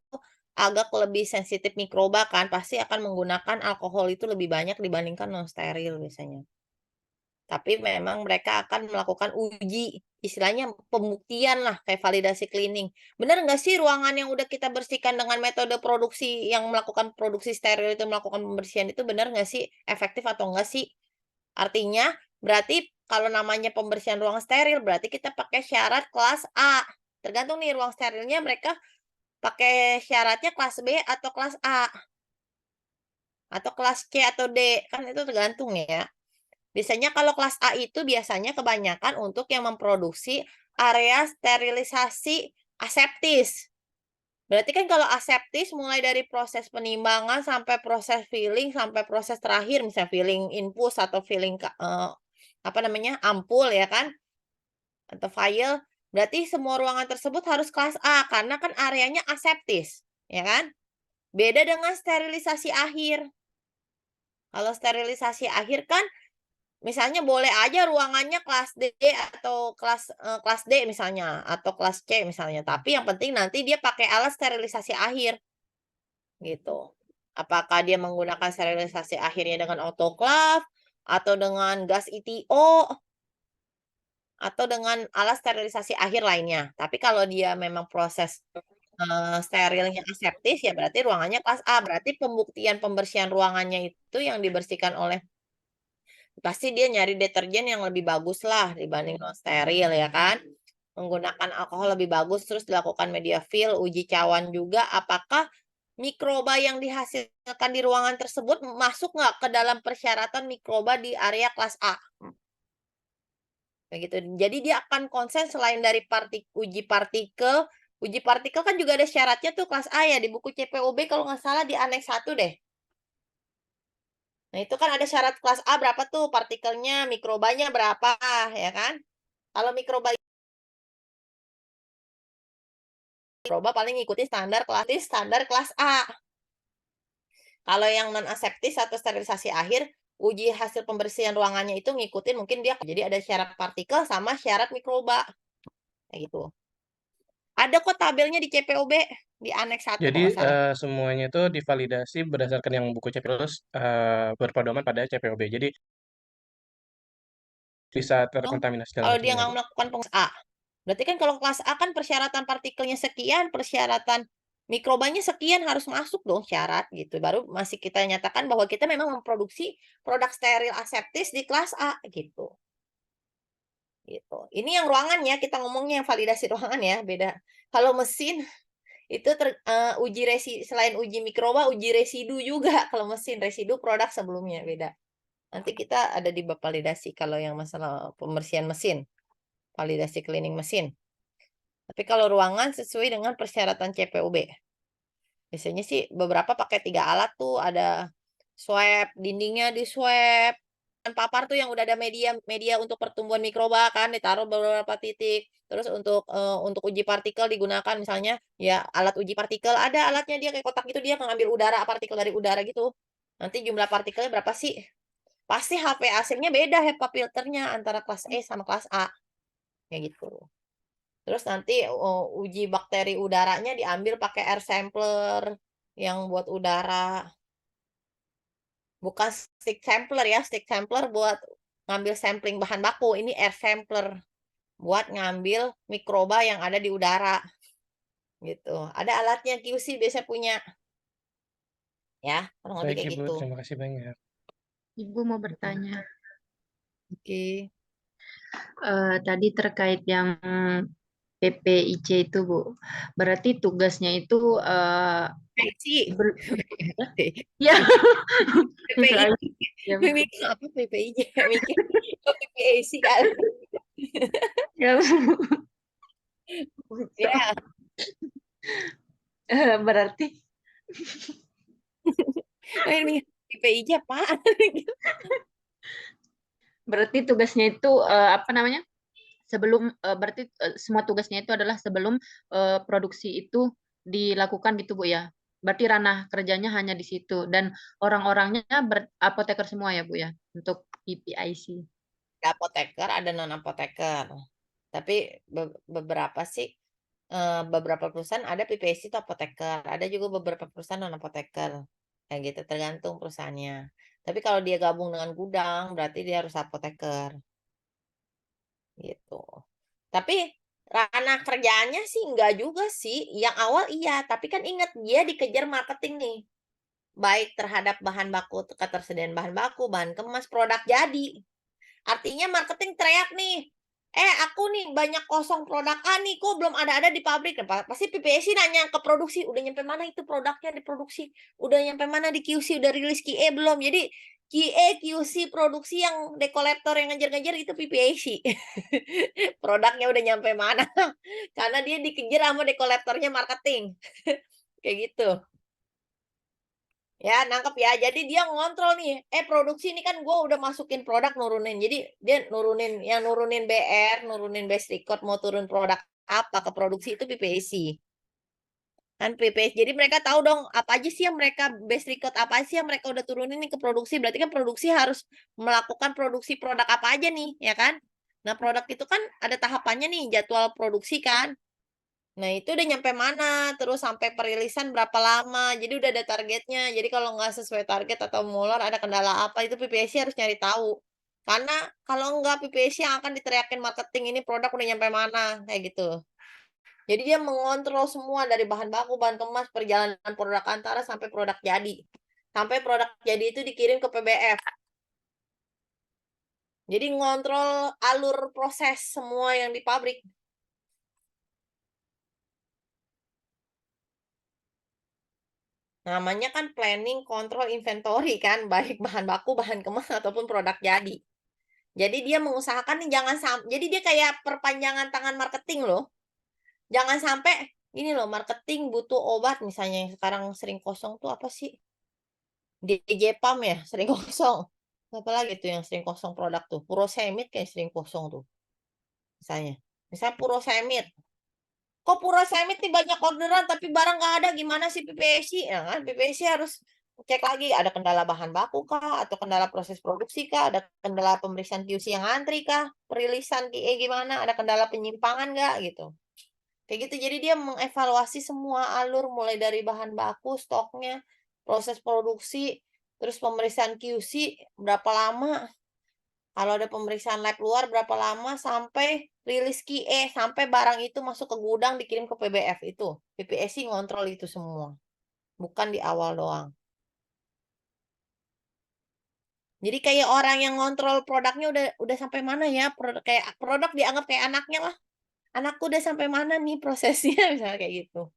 agak lebih sensitif mikroba kan, pasti akan menggunakan alkohol itu lebih banyak dibandingkan non steril biasanya. Tapi memang mereka akan melakukan uji, istilahnya pembuktian lah, kayak validasi cleaning. Benar nggak sih ruangan yang udah kita bersihkan dengan metode produksi yang melakukan produksi steril itu melakukan pembersihan itu benar nggak sih? Efektif atau enggak sih? Artinya berarti kalau namanya pembersihan ruang steril berarti kita pakai syarat kelas A. Tergantung nih ruang sterilnya mereka pakai syaratnya kelas B atau kelas A. Atau kelas C atau D, kan itu tergantung ya. Biasanya kalau kelas A itu biasanya kebanyakan untuk yang memproduksi area sterilisasi aseptis. Berarti kan kalau aseptis mulai dari proses penimbangan sampai proses filling sampai proses terakhir misalnya filling infus atau filling ampul ya kan atau vial, berarti semua ruangan tersebut harus kelas A karena kan areanya aseptis, ya kan? Beda dengan sterilisasi akhir. Kalau sterilisasi akhir kan misalnya boleh aja ruangannya kelas D atau kelas D misalnya atau kelas C misalnya, tapi yang penting nanti dia pakai alat sterilisasi akhir, gitu. Apakah dia menggunakan sterilisasi akhirnya dengan autoclave atau dengan gas ETO atau dengan alat sterilisasi akhir lainnya. Tapi kalau dia memang proses sterilnya aseptis ya berarti ruangannya kelas A, berarti pembuktian pembersihan ruangannya itu yang dibersihkan oleh pasti dia nyari deterjen yang lebih bagus lah dibanding non steril ya kan. Menggunakan alkohol lebih bagus terus dilakukan media fill, uji cawan juga apakah mikroba yang dihasilkan di ruangan tersebut masuk nggak ke dalam persyaratan mikroba di area kelas A. Kayak gitu. Jadi dia akan konsen selain dari uji partikel kan juga ada syaratnya tuh kelas A ya di buku CPOB kalau nggak salah di aneks 1 deh. Nah, itu kan ada syarat kelas A berapa tuh partikelnya, mikrobanya berapa, ya kan? Kalau mikroba paling ikuti standar kelas A. Kalau yang non aseptis atau sterilisasi akhir, uji hasil pembersihan ruangannya itu ngikutin mungkin dia jadi ada syarat partikel sama syarat mikroba. Kayak gitu. Ada kok tabelnya di CPOB di aneks 1 Jadi kalau nggak salah. semuanya itu divalidasi berdasarkan yang buku CPO berpedoman pada CPOB. Jadi bisa terkontaminasi dalam Kalau dia kimia, nggak Bu. melakukan kelas A. Berarti kan kalau kelas A kan persyaratan partikelnya sekian, persyaratan mikrobanya sekian harus masuk dong syarat gitu. Baru masih kita nyatakan bahwa kita memang memproduksi produk steril aseptis di kelas A gitu. Gitu. Ini yang ruangannya, kita ngomongnya yang validasi ruangan ya, beda. Kalau mesin itu selain uji mikroba, uji residu juga kalau mesin residu produk sebelumnya beda. Nanti kita ada di bab validasi kalau yang masalah pembersihan mesin, validasi cleaning mesin. Tapi kalau ruangan sesuai dengan persyaratan CPOB. Biasanya sih beberapa pakai 3 alat tuh, ada swab, dindingnya di swab. Kan papar tuh yang udah ada media untuk pertumbuhan mikroba kan ditaruh beberapa titik. Terus untuk uji partikel digunakan misalnya ya alat uji partikel ada alatnya dia kayak kotak gitu dia mengambil udara partikel dari udara gitu. Nanti jumlah partikelnya berapa sih? Pasti HPA-nya beda HEPA filternya antara kelas E sama kelas A. Kayak gitu. Terus nanti uji bakteri udaranya diambil pakai air sampler yang buat udara. Bukan stick sampler ya, stick sampler buat ngambil sampling bahan baku. Ini air sampler buat ngambil mikroba yang ada di udara. Gitu. Ada alatnya QC biasa punya. Ya, kurang lebih Baik kayak Ibu, gitu. terima kasih banyak. Ibu mau bertanya. Oke. Tadi terkait yang PPIC itu, Bu. Berarti tugasnya itu PPIC. ya. PPIC. Ya, Mikir apa PPIC? Mikir PPIC kali. ya, Bu. Ya. Berarti Ini PPIC apaan? berarti tugasnya itu apa namanya? Sebelum berarti semua tugasnya itu adalah sebelum produksi itu dilakukan gitu Bu ya. Berarti ranah kerjanya hanya di situ dan orang-orangnya apoteker semua ya Bu ya untuk PPIC. Apoteker ada non apoteker. Tapi beberapa sih beberapa perusahaan ada PPIC itu apoteker, ada juga beberapa perusahaan non apoteker. Kayak gitu tergantung perusahaannya. Tapi kalau dia gabung dengan gudang berarti dia harus apoteker. Gitu. Tapi ranah kerjaannya sih enggak juga sih. Yang awal iya, tapi kan ingat dia dikejar marketing nih. Baik terhadap bahan baku, ketersediaan bahan baku, bahan kemas, produk jadi. Artinya marketing teriak nih, aku nih banyak kosong produk A nih, kok belum ada di pabrik. Pasti PPSC nanya ke produksi, udah nyampe mana itu produknya diproduksi, udah nyampe mana di QC, udah rilis QE belum. Jadi QE, QC, produksi yang dekolektor yang ngejar-ngejar itu PPSC. Produknya udah nyampe mana. Karena dia dikejar sama dekolektornya marketing. Kayak gitu. Ya, nangkep ya. Jadi dia ngontrol nih. Produksi ini kan gue udah masukin produk nurunin. Jadi dia nurunin BR, nurunin best record, mau turun produk apa ke produksi itu PPAC. Kan PPAC. Jadi mereka tahu dong apa aja sih yang mereka best record apa sih yang mereka udah turunin nih ke produksi. Berarti kan produksi harus melakukan produksi produk apa aja nih, ya kan? Nah, produk itu kan ada tahapannya nih, jadwal produksi kan. Nah, itu udah nyampe mana, terus sampai perilisan berapa lama, jadi udah ada targetnya. Jadi kalau nggak sesuai target atau molor, ada kendala apa, itu PPSC harus nyari tahu. Karena kalau nggak PPSC yang akan diteriakin marketing ini produk udah nyampe mana, kayak gitu. Jadi dia mengontrol semua dari bahan baku, bahan kemas, perjalanan produk antara sampai produk jadi. Sampai produk jadi itu dikirim ke PBF. Jadi ngontrol alur proses semua yang di pabrik. Namanya kan planning control inventory kan, baik bahan baku, bahan kemas ataupun produk jadi. Jadi dia mengusahakan nih jangan sampai, jadi dia kayak perpanjangan tangan marketing loh. Jangan sampai ini loh, marketing butuh obat misalnya yang sekarang sering kosong tuh apa sih? DJPAM ya, sering kosong. Apa lagi tuh yang sering kosong produk tuh? Furosemid kayak sering kosong tuh. Misalnya Furosemid. Kok Furosemid nih banyak orderan tapi barang nggak ada, gimana sih PPSC? Ya kan, PPSC harus cek lagi ada kendala bahan baku kah, atau kendala proses produksi kah, ada kendala pemeriksaan QC yang antri kah, perilisan QE gimana, ada kendala penyimpangan nggak gitu. Kayak gitu, jadi dia mengevaluasi semua alur mulai dari bahan baku, stoknya, proses produksi, terus pemeriksaan QC berapa lama, kalau ada pemeriksaan lab luar berapa lama sampai rilis QE, sampai barang itu masuk ke gudang dikirim ke PBF itu. PPSC ngontrol itu semua. Bukan di awal doang. Jadi kayak orang yang ngontrol produknya udah sampai mana ya? Kayak produk dianggap kayak anaknya lah. Anakku udah sampai mana nih prosesnya misalnya kayak gitu.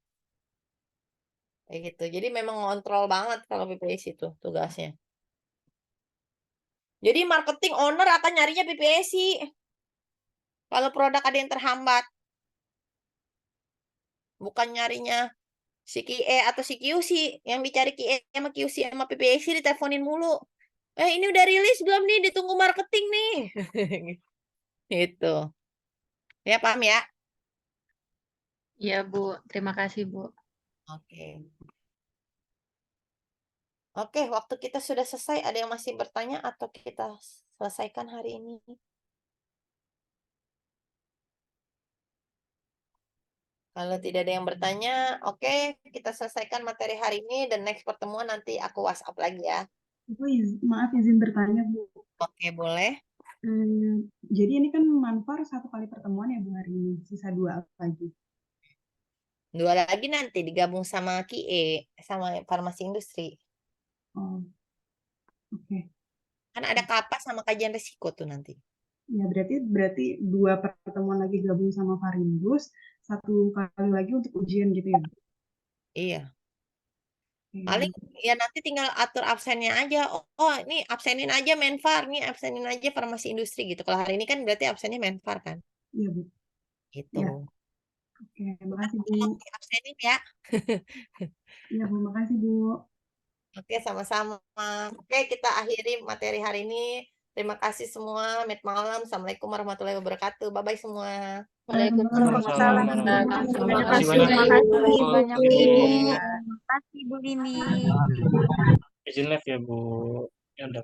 Kayak gitu. Jadi memang ngontrol banget kalau PPSC itu tugasnya. Jadi marketing owner akan nyarinya PPSC. Kalau produk ada yang terhambat. Bukan nyarinya Si QE atau si QC yang dicari QE sama QC sama PPAC diteleponin mulu. Ini udah rilis belum nih? Ditunggu marketing nih. Gitu. Ya, paham ya? Iya, Bu. Terima kasih, Bu. Oke. Oke, waktu kita sudah selesai. Ada yang masih bertanya atau kita selesaikan hari ini? Kalau tidak ada yang bertanya, oke, kita selesaikan materi hari ini dan next pertemuan nanti aku WhatsApp lagi ya. Maaf izin bertanya, Bu. Oke, boleh. Jadi ini kan Manfar 1 kali pertemuan ya Bu hari ini, sisa 2 lagi. 2 lagi nanti digabung sama QE, sama farmasi industri. Oh, oke. Kan ada kapas sama kajian risiko tuh nanti. Ya berarti 2 pertemuan lagi gabung sama Farindus, 1 kali lagi untuk ujian gitu ya Bu? Iya. Oke. Paling ya nanti tinggal atur absennya aja. Oh, ini absenin aja Menfar, nih absenin aja farmasi industri gitu. Kalau hari ini kan berarti absennya Menfar kan. Iya Bu. Gitu. Ya. Oke, makasih Bu. Tolong diabsenin ya. Iya Bu, makasih Bu. Oke, sama-sama. Oke, kita akhiri materi hari ini. Terima kasih semua. Meet malam. Assalamualaikum warahmatullahi wabarakatuh. Bye-bye semua. Waalaikumsalam Terima warahmatullahi kasih banyak. wabarakatuh. Bu. banyak Oke. Bu. Terima kasih Bu Lini. Izin live ya Bu. Ya udah.